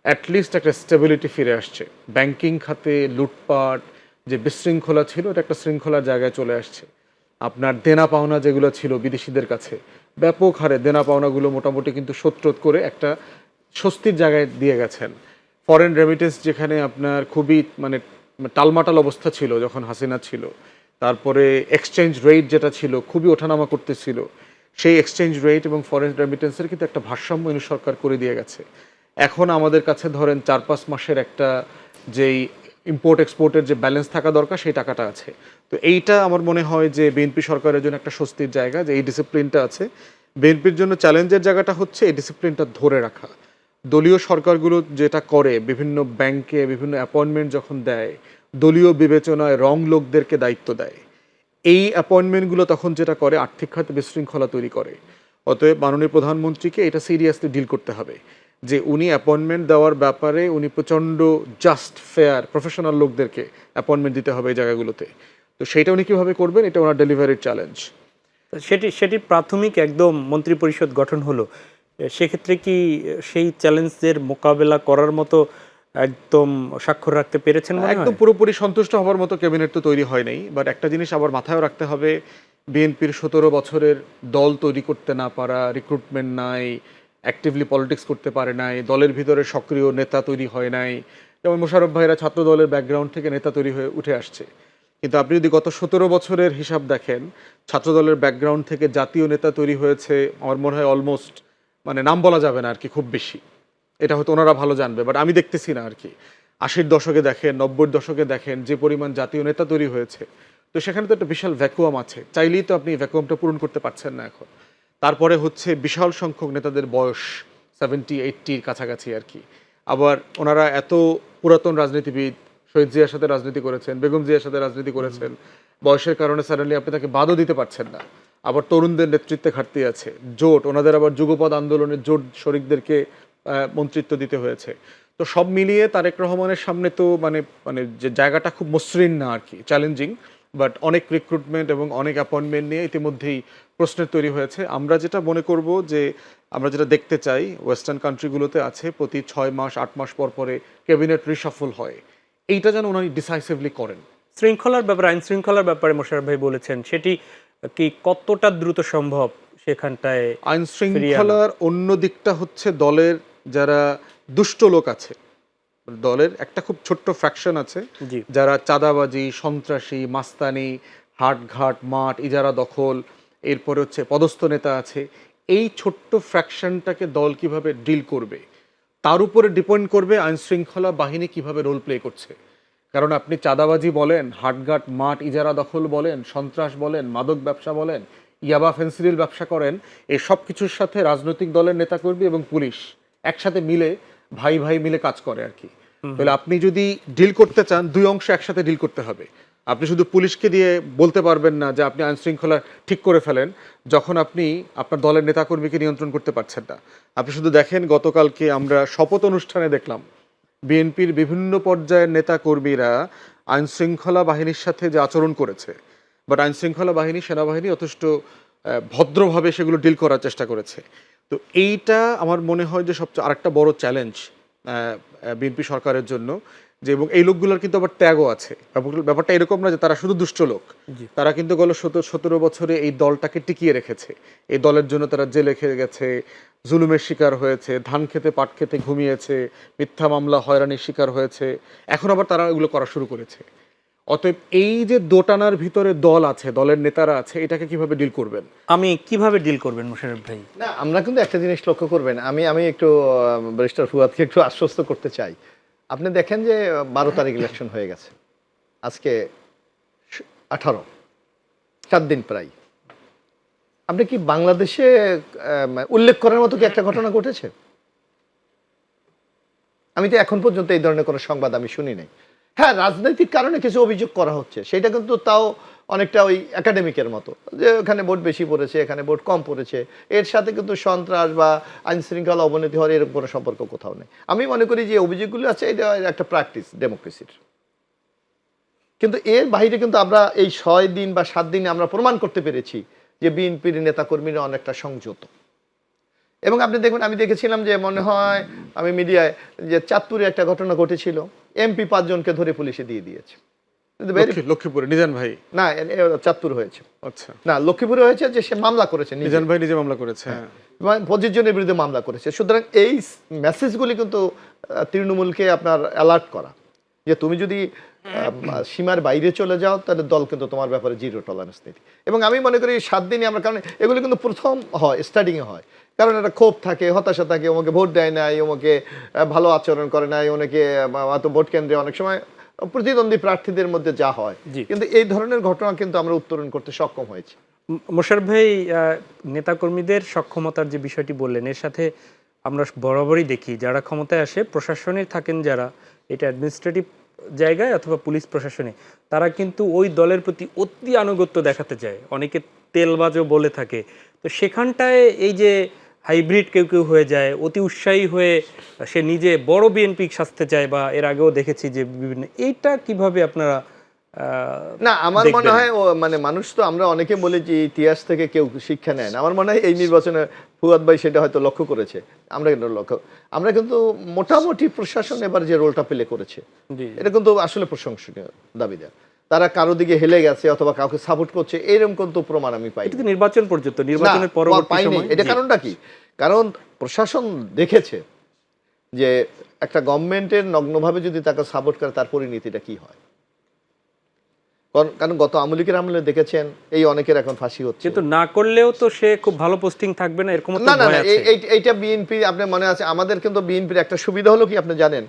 অ্যাটলিস্ট একটা স্টেবিলিটি ফিরে আসছে। ব্যাংকিং খাতে লুটপাট যে বিশৃঙ্খলা ছিল, এটা একটা শৃঙ্খলার জায়গায় চলে আসছে। আপনার দেনা পাওনা যেগুলো ছিল বিদেশিদের কাছে, ব্যাপক হারে দেনা পাওনাগুলো মোটামুটি কিন্তু শোধ করে একটা স্বস্তির জায়গায় দিয়ে গেছেন। ফরেন রেমিটেন্স যেখানে আপনার খুবই মানে টালমাটাল অবস্থা ছিল যখন হাসিনা ছিল, তারপরে এক্সচেঞ্জ রেট যেটা ছিল খুবই ওঠানামা করতেছিল, সেই এক্সচেঞ্জ রেট এবং ফরেন রেমিটেন্সের কিন্তু একটা ভারসাম্য ইউনূস সরকার করে দিয়ে গেছে। এখন আমাদের কাছে ধরেন 4-5 মাসের একটা যেই ইম্পোর্ট এক্সপোর্টের যে ব্যালেন্স থাকা দরকার সেই টাকাটা আছে। তো এইটা আমার মনে হয় যে বিএনপি সরকারের জন্য একটা স্বস্তির জায়গা, যে এই ডিসিপ্লিনটা আছে। বিএনপির জন্য চ্যালেঞ্জের জায়গাটা হচ্ছে এই ডিসিপ্লিনটা ধরে রাখা। দলীয় সরকারগুলো যেটা করে, বিভিন্ন ব্যাংকে বিভিন্ন অ্যাপয়েন্টমেন্ট যখন দেয়, দলীয় বিবেচনায় রং লোকদেরকে দায়িত্ব দেয়। এই অ্যাপয়েন্টমেন্টগুলো তখন যেটা করে আর্থিক খাতে বিশৃঙ্খলা তৈরি করে। অতএব মাননীয় প্রধানমন্ত্রীকে এটা সিরিয়াসলি ডিল করতে হবে যে উনি অ্যাপয়েন্টমেন্ট দেওয়ার ব্যাপারে উনি প্রচণ্ড জাস্ট ফেয়ার প্রফেশনাল লোকদেরকে অ্যাপয়েন্টমেন্ট দিতে হবে এই জায়গাগুলোতে। তো সেইটা উনি কীভাবে করবেন, এটা ওনার ডেলিভারির চ্যালেঞ্জ। সেটি প্রাথমিক একদম মন্ত্রিপরিষদ গঠন হলো, সেক্ষেত্রে কি সেই চ্যালেঞ্জের মোকাবেলা করার মতো একদম স্বাক্ষর রাখতে পেরেছেন? একদম পুরোপুরি সন্তুষ্ট হওয়ার মতো ক্যাবিনেট তো তৈরি হয় নাই। বাট একটা জিনিস আবার মাথায় রাখতে হবে, বিএনপির 17 বছরের দল তৈরি করতে না পারা, রিক্রুটমেন্ট নাই, অ্যাক্টিভলি পলিটিক্স করতে পারে নাই, দলের ভিতরে সক্রিয় নেতা তৈরি হয় নাই। যেমন মোশাররফ ভাইরা ছাত্র দলের ব্যাকগ্রাউন্ড থেকে নেতা তৈরি হয়ে উঠে আসছে, কিন্তু আপনি যদি গত 17 বছরের হিসাব দেখেন, ছাত্র দলের ব্যাকগ্রাউন্ড থেকে জাতীয় নেতা তৈরি হয়েছে আমার মনে হয় অলমোস্ট, মানে নাম বলা যাবে না আর কি, খুব বেশি। এটা হয়তো ওনারা ভালো জানবে, বাট আমি দেখতেছি না আর কি। 80-র দশকে দেখেন, 90-র দশকে দেখেন যে পরিমাণ জাতীয় নেতা তৈরি হয়েছে, তো সেখানে তো একটা বিশাল ভ্যাকুয়াম আছে। চাইলেই তো আপনি ভ্যাকুয়ামটা পূরণ করতে পারছেন না এখন। তারপরে হচ্ছে বিশাল সংখ্যক নেতাদের বয়স 70-80-র কাছাকাছি আর কি। আবার ওনারা এত পুরাতন রাজনীতিবিদ, শহীদ জিয়ার সাথে রাজনীতি করেছেন, বেগম জিয়ার সাথে রাজনীতি করেছেন, বয়সের কারণে সাডেনলি আপনি তাকে বাদও দিতে পারছেন না। আবার তরুণদের নেতৃত্বে ঘাটতি আছে, জোট, ওনাদের আবার যুগপৎ আন্দোলনের জোট শরিকদেরকে মন্ত্রিত্ব দিতে হয়েছে। তো সব মিলিয়ে তারেক রহমানের সামনে তো মানে মানে যে জায়গাটা খুব মসৃণ না আর কি, চ্যালেঞ্জিং, বাট অনেক রিক্রুটমেন্ট এবং অনেক অ্যাপয়েন্টমেন্ট নিয়ে ইতিমধ্যেই প্রশ্নের তৈরি হয়েছে। আমরা যেটা মনে করব যে আমরা যেটা দেখতে চাই, ওয়েস্টার্ন কান্ট্রিগুলোতে আছে প্রতি 6 মাস 8 মাস পর পরে ক্যাবিনেট রিশাফল হয়, এইটা যেন উনি ডিসাইসিভলি করেন। শৃঙ্খলার ব্যাপারে, আইন শৃঙ্খলার ব্যাপারে মোশাররফ ভাই বলেছেন, সেটি কি কতটা দ্রুত সম্ভব সেখানটায়? আইন শৃঙ্খলার অন্য দিকটা হচ্ছে দলের যারা দুষ্ট লোক আছে, দলের একটা খুব ছোট্ট ফ্র্যাকশন আছে জি। যারা চাঁদাবাজি, সন্ত্রাসী, মাস্তানি, হাটঘাট, মাঠ ইজারা দখল, এরপরে হচ্ছে পদস্থ নেতা আছে, এই ছোট্ট ফ্র্যাকশনটাকে দল কিভাবে ডিল করবে তার উপরে ডিপেন্ড করবে আইন শৃঙ্খলা বাহিনী কিভাবে রোল প্লে করছে। কারণ আপনি চাঁদাবাজি বলেন, হাটঘাট মাঠ ইজারা দখল বলেন, সন্ত্রাস বলেন, মাদক ব্যবসা বলেন, ইয়াবা ফেন্সিডিল ব্যবসা করেন, এই সব কিছুর সাথে রাজনৈতিক দলের নেতাকর্মী এবং পুলিশ একসাথে মিলে ভাই ভাই মিলে কাজ করে আর কি। তাহলে আপনি যদি ডিল করতে চান, দুই অংশ একসাথে ডিল করতে হবে। আপনি শুধু পুলিশকে দিয়ে বলতে পারবেন না যে আপনি আইন শৃঙ্খলা ঠিক করে ফেলেন, যখন আপনি আপনার দলের নেতাকর্মীকে নিয়ন্ত্রণ করতে পারছেন না। আপনি শুধু দেখেন, গতকালকে আমরা শপথ অনুষ্ঠানে দেখলাম বিএনপির বিভিন্ন পর্যায়ের নেতাকর্মীরা আইন শৃঙ্খলা বাহিনীর সাথে যে আচরণ করেছে, বাট আইন শৃঙ্খলা বাহিনী, সেনাবাহিনী যথেষ্ট ভদ্রভাবে সেগুলো ডিল করার চেষ্টা করেছে। তো এইটা আমার মনে হয় যে সবচেয়ে আরেকটা বড় চ্যালেঞ্জ বিএনপি সরকারের জন্য, যে এবং এই লোকগুলোর কিন্তু আবার ত্যাগও আছে। ব্যাপারটা এরকম না যে তারা শুধু দুষ্ট লোক, তারা কিন্তু গত 17 বছরে এই দলটাকে টিকিয়ে রেখেছে। এই দলের জন্য তারা জেলে খেয়ে গেছে, জুলুমের শিকার হয়েছে, ধান খেতে পাট খেতে ঘুমিয়েছে, মিথ্যা মামলা হয়রানির শিকার হয়েছে, এখন আবার তারা এগুলো করা শুরু করেছে। অতএব এই যে দোটানার ভিতরে দল আছে, দলের নেতারা আছে, এটাকে কিভাবে ডিল করবেন? আমি কিভাবে ডিল করবেন মোশাররফ ভাই? না, আমরা কিন্তু একটা জিনিস লক্ষ্য করবেন, আমি একটু ব্যারিস্টার ফুয়াদকে একটু আশ্বস্ত করতে চাই। আপনি দেখেন যে 12 তারিখ ইলেকশন হয়ে গেছে, আজকে 18, 4 দিন প্রায়। আপনি কি বাংলাদেশে উল্লেখ করার মতো কি একটা ঘটনা ঘটেছে? আমি তো এখন পর্যন্ত এই ধরনের কোনো সংবাদ আমি শুনি নাই। হ্যাঁ, রাজনৈতিক কারণে কিছু অভিযোগ করা হচ্ছে, সেটা কিন্তু তাও অনেকটা ওই একাডেমিকের মতো, যে ওখানে ভোট বেশি পড়েছে, এখানে ভোট কম পড়েছে, এর সাথে কিন্তু সন্ত্রাস বা আইন শৃঙ্খলা অবনতি হওয়ার এরকম কোনো সম্পর্ক কোথাও নেই। আমি মনে করি যে অভিযোগগুলো আছে, এটা একটা প্র্যাকটিস ডেমোক্রেসির। কিন্তু এর বাইরে কিন্তু আমরা এই 6 দিন বা 7 দিনে আমরা প্রমাণ করতে পেরেছি যে বিএনপির নেতাকর্মীরা অনেকটা সংযত। এবং আপনি দেখবেন, আমি দেখেছিলাম যে মনে হয় আমি মিডিয়ায় যে চাঁদপুরে একটা ঘটনা ঘটেছিল, এমপি 5 জনকে ধরে পুলিশে দিয়ে দিয়েছে। লক্ষ্মীপুরে নিজান ভাই? না, চাঁদপুর হয়েছে। আচ্ছা, না, লক্ষ্মীপুরে হয়েছে, যে সে মামলা করেছে, নিজান ভাই নিজে মামলা করেছে, 25 জনের বিরুদ্ধে মামলা করেছে। সুতরাং এই মেসেজগুলি কিন্তু তৃণমূলকে আপনার অ্যালার্ট করা, যে তুমি যদি সীমার বাইরে চলে যাও তাহলে দল কিন্তু তোমার ব্যাপারে জিরো টলারেন্স নীতি। এবং আমি মনে করি 7 দিনই আমরা, কারণ এগুলো কিন্তু প্রথম হয়, স্টার্টিংয়ে হয়, কারণ একটা ক্ষোভ থাকে, হতাশা থাকে, ওকে ভোট দেয় নাই, ওকে ভালো আচরণ করে নাই, ওনাকে ভোট কেন্দ্রে অনেক সময় প্রতিদ্বন্দ্বী প্রার্থীদের মধ্যে যা হয়, কিন্তু এই ধরনের ঘটনা কিন্তু আমরা উত্তরণ করতে সক্ষম হয়েছি। মোশাররফ ভাই, নেতাকর্মীদের সক্ষমতার যে বিষয়টি বললেন, এর সাথে আমরা বরাবরই দেখি যারা ক্ষমতায় আসে, প্রশাসনে থাকেন যারা, এটা অ্যাডমিনিস্ট্রেটিভ জায়গায় অথবা পুলিশ প্রশাসনে, তারা কিন্তু ওই দলের প্রতি অতি আনুগত্য দেখাতে চায়, অনেকে তেলবাজও বলে থাকে। তো সেখানটায় এই যে হাইব্রিড কেউ কেউ হয়ে যায়, অতি উৎসাহী হয়ে সে নিজে বড় বিএনপি সাজতে চায়, বা এর আগেও দেখেছি যে বিভিন্ন, এইটা কিভাবে আপনারা? না, আমার মনে হয় মানে মানুষ তো, আমরা অনেকে বলি যে ইতিহাস থেকে কেউ শিক্ষা নেয় না। আমার মনে হয় এই নির্বাচনে ফুয়াদ ভাই সেটা হয়তো লক্ষ্য করেছে। আমরা কিন্তু মোটামুটি প্রশাসন এবার যে রোলটা প্লে করেছে, এটা কিন্তু আসলে প্রশংসনীয় দাবিদার। তারা কারো দিকে হেলে গেছে অথবা কাউকে সাপোর্ট করছে, এরকম কিন্তু প্রমাণ আমি পাই নির্বাচন পর্যন্ত, নির্বাচনের পরবর্তী সময়। এটা কারণটা কি? কারণ প্রশাসন দেখেছে যে একটা গভর্নমেন্টের নগ্নভাবে যদি তাকে সাপোর্ট করে, তার পরিণতিটা কি হয়। কারণ গত আওয়ামী লীগের আমলে দেখেছেন, এই অনেকের এখন ফাঁসি হচ্ছে, কিন্তু না করলেও তো সে খুব ভালো পোস্টিং থাকবে না, এরকম না। এইটা বিএনপি, আপনার মনে আছে, আমাদের কিন্তু বিএনপির একটা সুবিধা হলো কি, আপনি জানেন,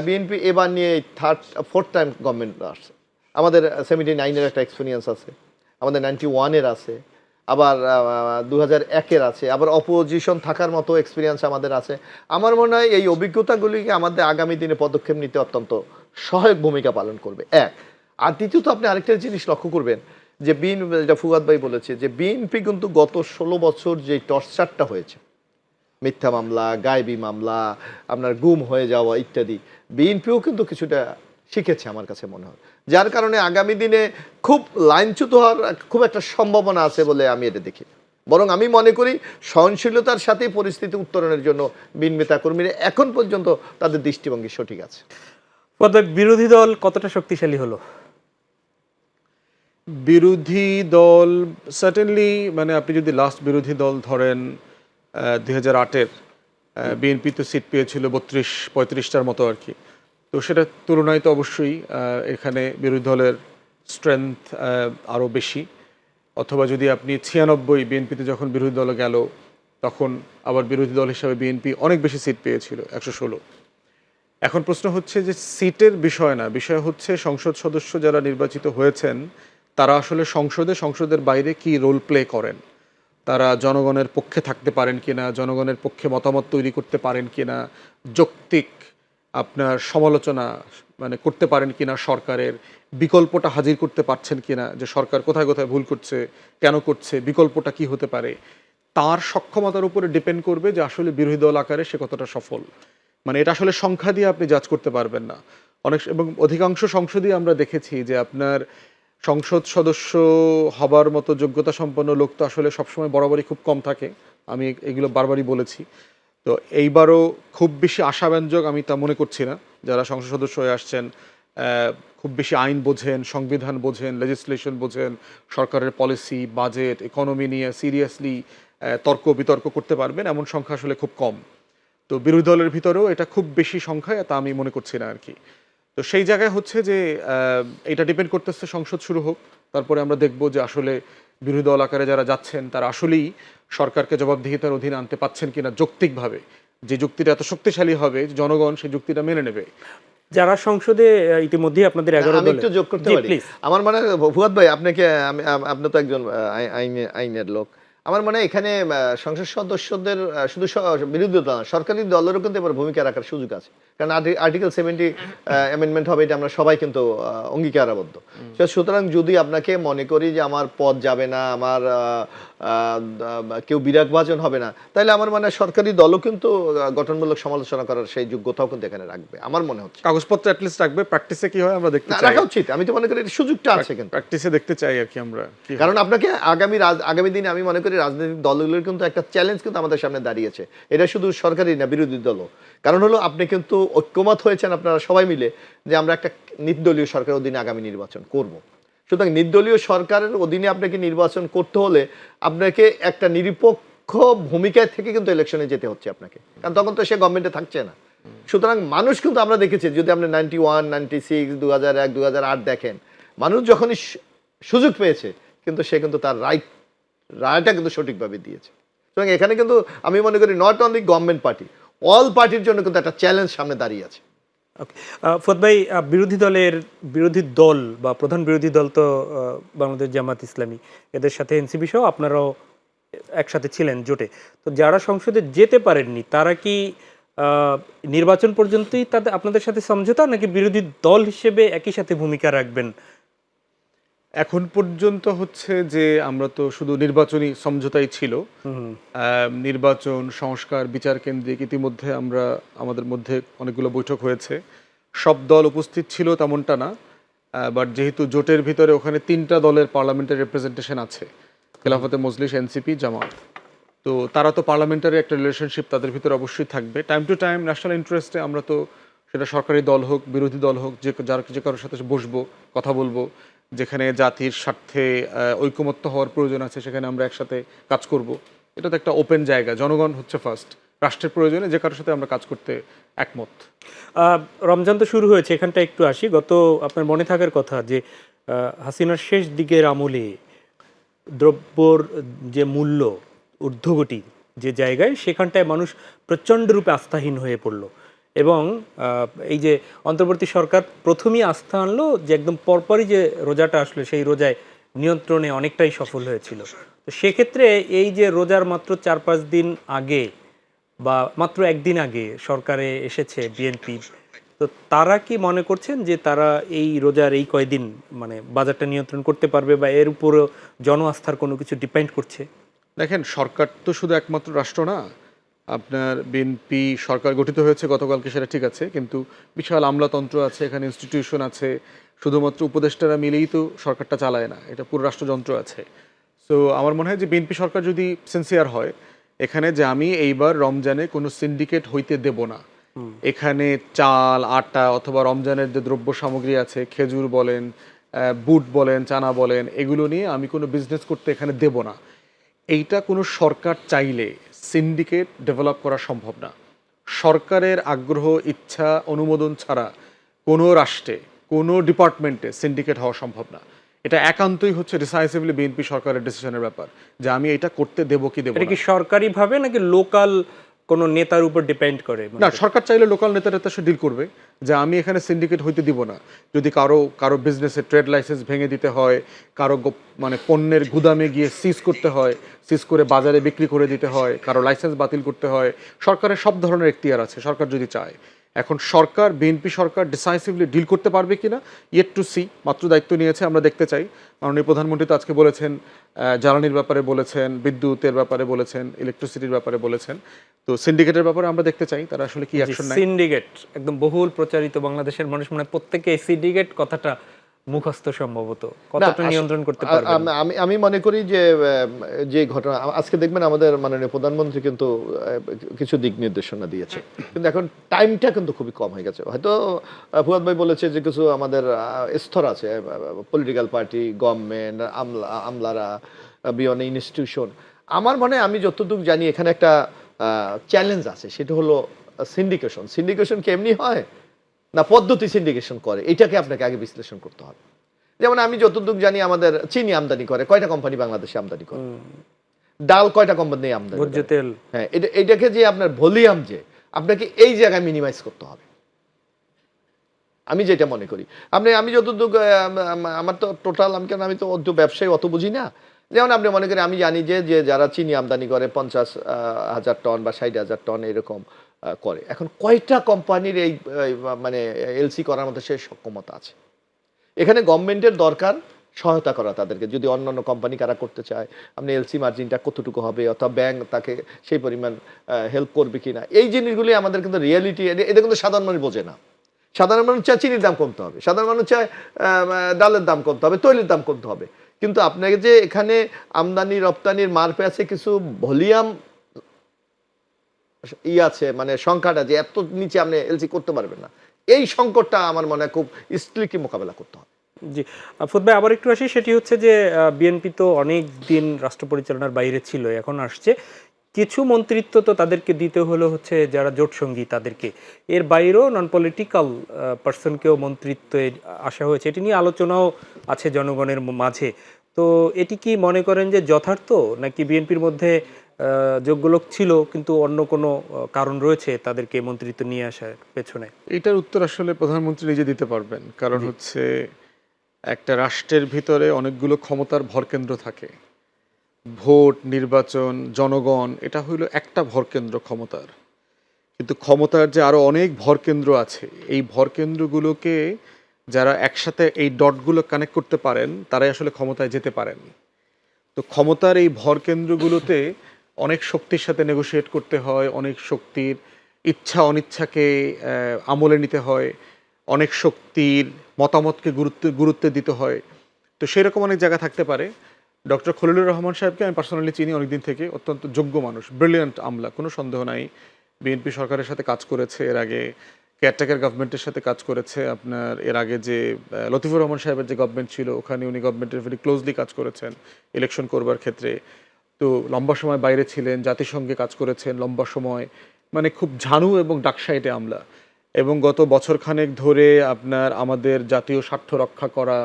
বিএনপি এবার নিয়ে 4th টাইম গভর্নমেন্ট আসছে। আমাদের 79-এর একটা এক্সপিরিয়েন্স আছে, আমাদের 91-এর আছে, আবার 2001-এর আছে, আবার অপোজিশন থাকার মতো এক্সপিরিয়েন্স আমাদের আছে। আমার মনে হয় এই অভিজ্ঞতাগুলিকে আমাদের আগামী দিনে পদক্ষেপ নিতে অত্যন্ত সহায়ক ভূমিকা পালন করবে, এক। আর দ্বিতীয়ত আপনি আরেকটা জিনিস লক্ষ্য করবেন যে যেটা ফুয়াদ ভাই বলেছে যে বিএনপি কিন্তু গত 16 বছর যে টর্চারটা হয়েছে, মিথ্যা মামলা, গায়েবী মামলা, আপনার গুম হয়ে যাওয়া ইত্যাদি, বিএনপিও কিন্তু কিছুটা শিখেছে আমার কাছে মনে হয়, যার কারণে আগামী দিনে খুব লাইনচ্যুত হওয়ার খুব একটা সম্ভাবনা আছে বলে আমি এটা দেখি। বরং আমি মনে করি সহনশীলতার সাথে পরিস্থিতি উত্তরণের জন্য বিএনপি কর্মীরা এখন পর্যন্ত তাদের দৃষ্টিভঙ্গি সঠিক আছে। বিরোধী দল কতটা শক্তিশালী হলো? বিরোধী দল সার্টেনলি, মানে আপনি যদি লাস্ট বিরোধী দল ধরেন 2008-এর, বিএনপি তো সিট পেয়েছিল 32-35টার মতো আর কি। তো সেটার তুলনায় তো অবশ্যই এখানে বিরোধী দলের স্ট্রেংথ আরও বেশি। অথবা যদি আপনি 96 বিএনপিতে যখন বিরোধী দলে গেল, তখন আবার বিরোধী দল হিসাবে বিএনপি অনেক বেশি সিট পেয়েছিল, 116। এখন প্রশ্ন হচ্ছে যে সিটের বিষয় না, বিষয় হচ্ছে সংসদ সদস্য যারা নির্বাচিত হয়েছেন তারা আসলে সংসদের বাইরে কি রোল প্লে করেন, তারা জনগণের পক্ষে থাকতে পারেন কিনা, জনগণের পক্ষে মতামত তৈরি করতে পারেন কিনা, যৌক্তিক আপনার সমালোচনা মানে করতে পারেন কিনা, সরকারের বিকল্পটা হাজির করতে পারছেন কিনা, যে সরকার কোথায় কোথায় ভুল করছে, কেন করছে, বিকল্পটা কি হতে পারে, তার সক্ষমতার উপরে ডিপেন্ড করবে যে আসলে বিরোধী দল আকারে সে কতটা সফল। মানে এটা আসলে সংখ্যা দিয়ে আপনি জাজ করতে পারবেন না। এবং অধিকাংশ সংসদই আমরা দেখেছি যে আপনার সংসদ সদস্য হবার মতো যোগ্যতা সম্পন্ন লোক তো আসলে সবসময় বরাবরই খুব কম থাকে, আমি এগুলো বারবারই বলেছি। তো এইবারও খুব বেশি আশাব্যঞ্জক আমি তা মনে করছি না। যারা সংসদ সদস্য হয়ে আসছেন খুব বেশি আইন বোঝেন, সংবিধান বোঝেন, লেজিসলেশন বোঝেন, সরকারের পলিসি, বাজেট, ইকোনমি নিয়ে সিরিয়াসলি তর্ক বিতর্ক করতে পারবেন এমন সংখ্যা আসলে খুব কম। তো বিরোধী দলের ভিতরেও এটা খুব বেশি সংখ্যায় তা আমি মনে করছি না আর কি। তো সেই জায়গায় হচ্ছে যে এটা ডিপেন্ড করতেছে সংসদ শুরু হোক, তারপরে আমরা দেখব যে আসলে বিরোধী দল আকারে যারা যাচ্ছেন তারা আসলেই সরকারকে জবাবদিহিতার অধীনে আনতে পাচ্ছেন কিনা যৌক্তিকভাবে, যে যুক্তিটা এত শক্তিশালী হবে যে জনগণ সেই যুক্তিটা মেনে নেবে। যারা সংসদে ইতিমধ্যে আপনাদের 11 আমি দলে, একটু যোগ করতে জি, পারি? প্লিজ। আমার মনে হয় ফুয়াদ ভাই, আপনাকে আপনি তো একজন আইনের লোক। আমার মনে হয় এখানে সংসদ সদস্যদের শুধু বিরোধী দল না, সরকারি দলেরও কিন্তু এবার ভূমিকা রাখার সুযোগ আছে। কারণ আর্টিকেল 70 অ্যামেন্ডমেন্ট হবে, এটা আমরা সবাই কিন্তু অঙ্গীকারাবদ্ধ। সুতরাং যদি আপনাকে মনে করি যে আমার পদ যাবে না, আমার কেউ বিরাগভাজন হবে না, তাহলে আমার মানে সরকারি দলও কিন্তু গঠনমূলক সমালোচনা করার সেই যোগ্যতাও কিন্তু এখানে রাখবে আমার মনে হচ্ছে। কাগজপত্র অ্যাটলিস্ট রাখবে, প্র্যাকটিসে কি হয় আমরা দেখতে চাই। রাখা উচিত, আমি তো মনে করি এই সুযোগটা আছে কিন্তু প্র্যাকটিসে দেখতে চাই আর কি আমরা। কারণ আপনাকে আগামী দিনে আমি মনে করি রাজনৈতিক দলগুলোর কিন্তু একটা চ্যালেঞ্জ কিন্তু আমাদের সামনে দাঁড়িয়েছে। এটা শুধু সরকারি না, বিরোধী দলও। কারণ হলো আপনি কিন্তু ঐক্যমত হয়েছেন আপনারা সবাই মিলে যে আমরা একটা নির্দলীয় সরকারের অধীনে আগামী নির্বাচন করব। সুতরাং নির্দলীয় সরকারের অধীনে আপনাকে নির্বাচন করতে হলে আপনাকে একটা নিরপেক্ষ ভূমিকায় থেকে কিন্তু ইলেকশনে যেতে হচ্ছে আপনাকে, কারণ তখন তো সে গভর্নমেন্টে থাকছে না। সুতরাং মানুষ কিন্তু আমরা দেখেছি, যদি আপনি 91, 96, 2001, 2008 দেখেন, মানুষ যখনই সুযোগ পেয়েছে কিন্তু সে কিন্তু তার রায়টা কিন্তু সঠিকভাবে দিয়েছে। সুতরাং এখানে কিন্তু আমি মনে করি not only government party, all পার্টির জন্য কিন্তু একটা চ্যালেঞ্জ সামনে দাঁড়িয়ে আছে। ওকে, ফুয়াদ ভাই, বিরোধী দল বা প্রধান বিরোধী দল তো বাংলাদেশ জামাত ইসলামী, এদের সাথে এনসিপি সহ আপনারাও একসাথে ছিলেন জোটে। তো যারা সংসদে যেতে পারেননি তারা কি নির্বাচন পর্যন্তই তাদের আপনাদের সাথে সমঝোতা, নাকি বিরোধী দল হিসেবে একই সাথে ভূমিকা রাখবেন? এখন পর্যন্ত হচ্ছে যে আমরা তো শুধু নির্বাচনী সমঝোতাই ছিল। নির্বাচন সংস্কার বিচার কেন্দ্রিক ইতিমধ্যে আমাদের মধ্যে অনেকগুলো বৈঠক হয়েছে। সব দল উপস্থিত ছিল তেমনটা না, বাট যেহেতু জোটের ভিতরে ওখানে 3টা দলের পার্লামেন্টারি রিপ্রেজেন্টেশন আছে, খেলাফতে মজলিস, এনসিপি, জামাত। তো তারা তো পার্লামেন্টারি একটা রিলেশনশিপ তাদের ভিতরে অবশ্যই থাকবে। টাইম টু টাইম ন্যাশনাল ইন্টারেস্টে আমরা তো, সেটা সরকারি দল হোক বিরোধী দল হোক, যে কারোর সাথে বসবো, কথা বলবো, যেখানে জাতির স্বার্থে ঐকমত্য হওয়ার প্রয়োজন আছে সেখানে আমরা একসাথে কাজ করব। এটা তো একটা ওপেন জায়গা, জনগণ হচ্ছে ফার্স্ট, রাষ্ট্রের প্রয়োজনে যে কারোর সাথে আমরা কাজ করতে একমত। রমজান তো শুরু হয়েছে, এখানটা একটু আসি। আপনার মনে থাকার কথা যে হাসিনার শেষ দিকের আমলে দ্রব্যর যে মূল্য ঊর্ধ্বগতি যে জায়গায়, সেখানটায় মানুষ প্রচণ্ড রূপে আস্থাহীন হয়ে পড়ল। এবং এই যে অন্তর্বর্তী সরকার প্রথমেই আস্থা আনলো যে একদম পরপরই যে রোজাটা আসলে সেই রোজায় নিয়ন্ত্রণে অনেকটাই সফল হয়েছিল। তো সেক্ষেত্রে এই যে রোজার মাত্র 4-5 দিন আগে বা মাত্র একদিন আগে সরকারে এসেছে বিএনপি, তো তারা কি মনে করছেন যে তারা এই রোজার এই কয়দিন মানে বাজারটা নিয়ন্ত্রণ করতে পারবে, বা এর উপরও জন আস্থার কোনো কিছু ডিপেন্ড করছে? দেখেন, সরকার তো শুধু একমাত্র রাষ্ট্র না। আপনার বিএনপি সরকার গঠিত হয়েছে গতকালকে, সেটা ঠিক আছে, কিন্তু বিশাল আমলাতন্ত্র আছে, এখানে ইনস্টিটিউশন আছে। শুধুমাত্র উপদেষ্টারা মিলেই তো সরকারটা চালায় না, এটা পুরো রাষ্ট্রযন্ত্র আছে। সো আমার মনে হয় যে বিএনপি সরকার যদি সিনসিয়ার হয় এখানে, যে আমি এইবার রমজানে কোনো সিন্ডিকেট হইতে দেব না, এখানে চাল আটা অথবা রমজানের যে দ্রব্য সামগ্রী আছে, খেজুর বলেন, বুট বলেন, চানা বলেন, এগুলো নিয়ে আমি কোনো বিজনেস করতে এখানে দেব না, এইটা কোনো সরকার চাইলে সিন্ডিকেট ডেভেলপ করা সম্ভব না। সরকারের আগ্রহ, ইচ্ছা, অনুমোদন ছাড়া কোনো রাষ্ট্রে, কোনো ডিপার্টমেন্টে সিন্ডিকেট হওয়া সম্ভব না। এটা একান্তই হচ্ছে ডিসাইসিভলি বিএনপি সরকারের ডিসিশনের ব্যাপার, যে আমি এটা করতে দেবো কি দেবো এটা না। কি সরকারি ভাবে নাকি লোকাল কোনো নেতার উপর ডিপেন্ড করে? না, সরকার চাইলে লোকাল নেতারা সাথে ডিল করবে যে আমি এখানে সিন্ডিকেট হইতে দিব না। যদি কারো বিজনেসে ট্রেড লাইসেন্স ভেঙে দিতে হয়, মানে পণ্যের গুদামে গিয়ে সিজ করতে হয়, সিজ করে বাজারে বিক্রি করে দিতে হয়, কারো লাইসেন্স বাতিল করতে হয়, সরকারের সব ধরনের এখতিয়ার আছে সরকার যদি চায়। এখন সরকার, বিএনপি সরকার ডিসাইসিভলি ডিল করতে পারবে কিনা, ইয়েট টু সি। মাত্র দায়িত্ব নিয়েছে, আমরা দেখতে চাই। মাননীয় প্রধানমন্ত্রী তো আজকে বলেছেন, জ্বালানির ব্যাপারে বলেছেন, বিদ্যুতের ব্যাপারে বলেছেন, ইলেকট্রিসিটির ব্যাপারে বলেছেন। তো সিন্ডিকেটের ব্যাপারে আমরা দেখতে চাই তারা আসলে কি অ্যাকশন নেয়। সিন্ডিকেট একদম বহুল প্রচারিত, বাংলাদেশের মানুষ মানে প্রত্যেকে এই সিন্ডিকেট কথাটা মুখস্থ, সম্ভবত কতটা নিয়ন্ত্রণ করতে পারবে? আমি মনে করি যে যে ঘটনা আজকে দেখবেন, আমাদের মাননীয় প্রধানমন্ত্রী কিন্তু কিছু দিক নির্দেশনা দিয়েছে, কিন্তু এখন টাইমটা কিন্তু খুবই কম হয়ে গেছে। হয়তো ফুয়াদ ভাই বলেছে যে কিছু আমাদের স্তর আছে, পলিটিক্যাল পার্টি, গভর্নমেন্ট, আমলারা, বিয়ন্ড ইনস্টিটিউশন। আমার মনে হয়, আমি যতটুকু জানি, এখানে একটা চ্যালেঞ্জ আছে, সেটা হলো সিন্ডিকেশন। সিন্ডিকেশন কি এমনি হয় না পদ্ধতি সিন্ডিকেশন করে, এটাকে আপনাকে আগে বিশ্লেষণ করতে হবে। যেমন আমি যতদূর জানি, আমাদের চিনি আমদানি করে কয়টা কোম্পানি বাংলাদেশে আমদানি করে, ডাল কয়টা কোম্পানি আমদানি করে, ভোজ্য তেল। হ্যাঁ, এটাকে যে আপনার ভলিউম, যে আপনাকে এই জায়গায় মিনিমাইজ করতে হবে, আমি যেটা মনে করি। আমি যতদূর আমার তো টোটাল, আমি তো অত ব্যবসায়ী অত বুঝি না। যেমন আপনি মনে করেন, আমি জানি যে যারা চিনি আমদানি করে 50,000 টন বা 60,000 টন এরকম করে, এখন কয়টা কোম্পানির এই মানে এলসি করার মতো সে সক্ষমতা আছে? এখানে গভর্নমেন্টের দরকার সহায়তা করা তাদেরকে। যদি অন্যান্য কোম্পানি কারা করতে চায়, আপনি এলসি মার্জিনটা কতটুকু হবে, অথবা ব্যাংক তাকে সেই পরিমাণ হেল্প করবে কিনা, এই জিনিসগুলি আমাদের কিন্তু রিয়েলিটি, এটা কিন্তু সাধারণ মানুষ বোঝে না। সাধারণ মানুষ চায় চিনির দাম কমতে হবে, সাধারণ মানুষ চায় ডালের দাম কমতে হবে, তৈলের দাম কমতে হবে, কিন্তু আপনাকে যে এখানে আমদানি রপ্তানির মারপে আছে কিছু ভলিউম আছে, মানে সংখ্যাটা যে এত নিচে আপনি এলসি করতে পারবেন না, এই সংকটটা আমার মনে হয় খুব স্ট্রিক্টলি মোকাবেলা করতে হবে। জি, ফুদ ভাই আবার একটু আসি, সেটি হচ্ছে যে বিএনপি তো অনেক দিন রাষ্ট্র পরিচালনার বাইরে ছিল, এখন আসছে। কিছু মন্ত্রিত্ব তো তাদেরকে দিতে হলো হচ্ছে যারা জোট সঙ্গী তাদেরকে, এর বাইরেও নন পলিটিক্যাল পার্সনকেও মন্ত্রিত্বে আসা হয়েছে, এটি নিয়ে আলোচনাও আছে জনগণের মাঝে। তো এটি কি মনে করেন যে যথার্থ, নাকি বিএনপির মধ্যে যোগ্য লোক ছিল কিন্তু অন্য কোনো কারণ রয়েছে তাদেরকে মন্ত্রিত্ব নিয়ে আসার পেছনে? এটার উত্তর আসলে প্রধানমন্ত্রী নিজে দিতে পারবেন, কারণ হচ্ছে একটা রাষ্ট্রের ভিতরে অনেকগুলো ক্ষমতার ভরকেন্দ্র থাকে। ভোট, নির্বাচন, জনগণ, এটা হইল একটা ভরকেন্দ্র ক্ষমতার, কিন্তু ক্ষমতার যে আরো অনেক ভরকেন্দ্র আছে, এই ভরকেন্দ্রগুলোকে যারা একসাথে এই ডটগুলো কানেক্ট করতে পারেন তারাই আসলে ক্ষমতায় যেতে পারেন। তো ক্ষমতার এই ভরকেন্দ্রগুলোতে অনেক শক্তির সাথে নেগোশিয়েট করতে হয়, অনেক শক্তির ইচ্ছা অনিচ্ছাকে আমলে নিতে হয়, অনেক শক্তির মতামতকে গুরুত্ব দিতে হয়। তো সেরকম অনেক জায়গা থাকতে পারে। ডক্টর খলিলুর রহমান সাহেবকে আমি পার্সোনালি চিনি অনেকদিন থেকে, অত্যন্ত যোগ্য মানুষ, ব্রিলিয়ান্ট আমলা, কোনো সন্দেহ নাই। বিএনপি সরকারের সাথে কাজ করেছে, এর আগে কেয়ারটেকার গভর্নমেন্টের সাথে কাজ করেছে। আপনার এর আগে যে লতিফুর রহমান সাহেবের যে গভর্নমেন্ট ছিল, ওখানে উনি গভর্নমেন্টের ভেরি ক্লোজলি কাজ করেছেন ইলেকশন করবার ক্ষেত্রে। তো লম্বা সময় বাইরে ছিলেন, জাতিসংঘে কাজ করেছেন লম্বা সময়, মানে খুব ঝানু এবং ডাকসাইটে আমলা। এবং গত বছরখানেক ধরে আপনার আমাদের জাতীয় স্বার্থ রক্ষা করা,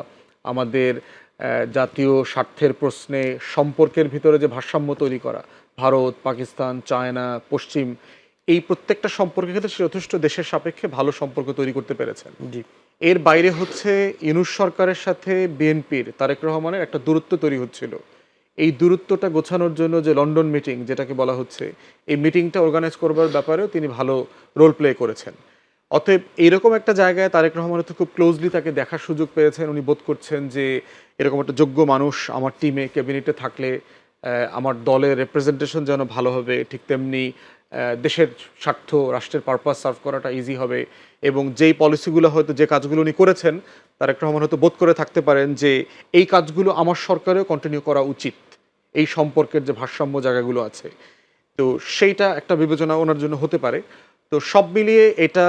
আমাদের জাতীয় স্বার্থের প্রশ্নে সম্পর্কের ভিতরে যে ভারসাম্য তৈরি করা, ভারত, পাকিস্তান, চায়না, পশ্চিম, এই প্রত্যেকটা সম্পর্কের ক্ষেত্রে সে যথেষ্ট দেশের সাপেক্ষে ভালো সম্পর্ক তৈরি করতে পেরেছেন। জি, এর বাইরে হচ্ছে ইউনূস সরকারের সাথে বিএনপির তারেক রহমানের একটা দূরত্ব তৈরি হচ্ছিল। এই দূরত্বটা গোছানোর জন্য যে লন্ডন মিটিং যেটাকে বলা হচ্ছে, এই মিটিংটা অর্গানাইজ করবার ব্যাপারেও তিনি ভালো রোল প্লে করেছেন। অতএব এইরকম একটা জায়গায় তারেক রহমান তো খুব ক্লোজলি তাকে দেখার সুযোগ পেয়েছেন। উনি বোধ করছেন যে এরকম একটা যোগ্য মানুষ আমার টিমে ক্যাবিনেটে থাকলে আমার দলের রিপ্রেজেন্টেশন যেন ভালো হবে, ঠিক তেমনি দেশের স্বার্থ, রাষ্ট্রের পারপাস সার্ভ করাটা ইজি হবে, এবং যেই পলিসিগুলো হয়তো, যে কাজগুলো উনি করেছেন, তারেক রহমান হয়তো বোধ করে থাকতে পারেন যে এই কাজগুলো আমার সরকারেও কন্টিনিউ করা উচিত, এই সম্পর্কের যে ভারসাম্য জায়গাগুলো আছে। তো সেইটা একটা বিবেচনা ওনার জন্য হতে পারে। তো সব মিলিয়ে এটা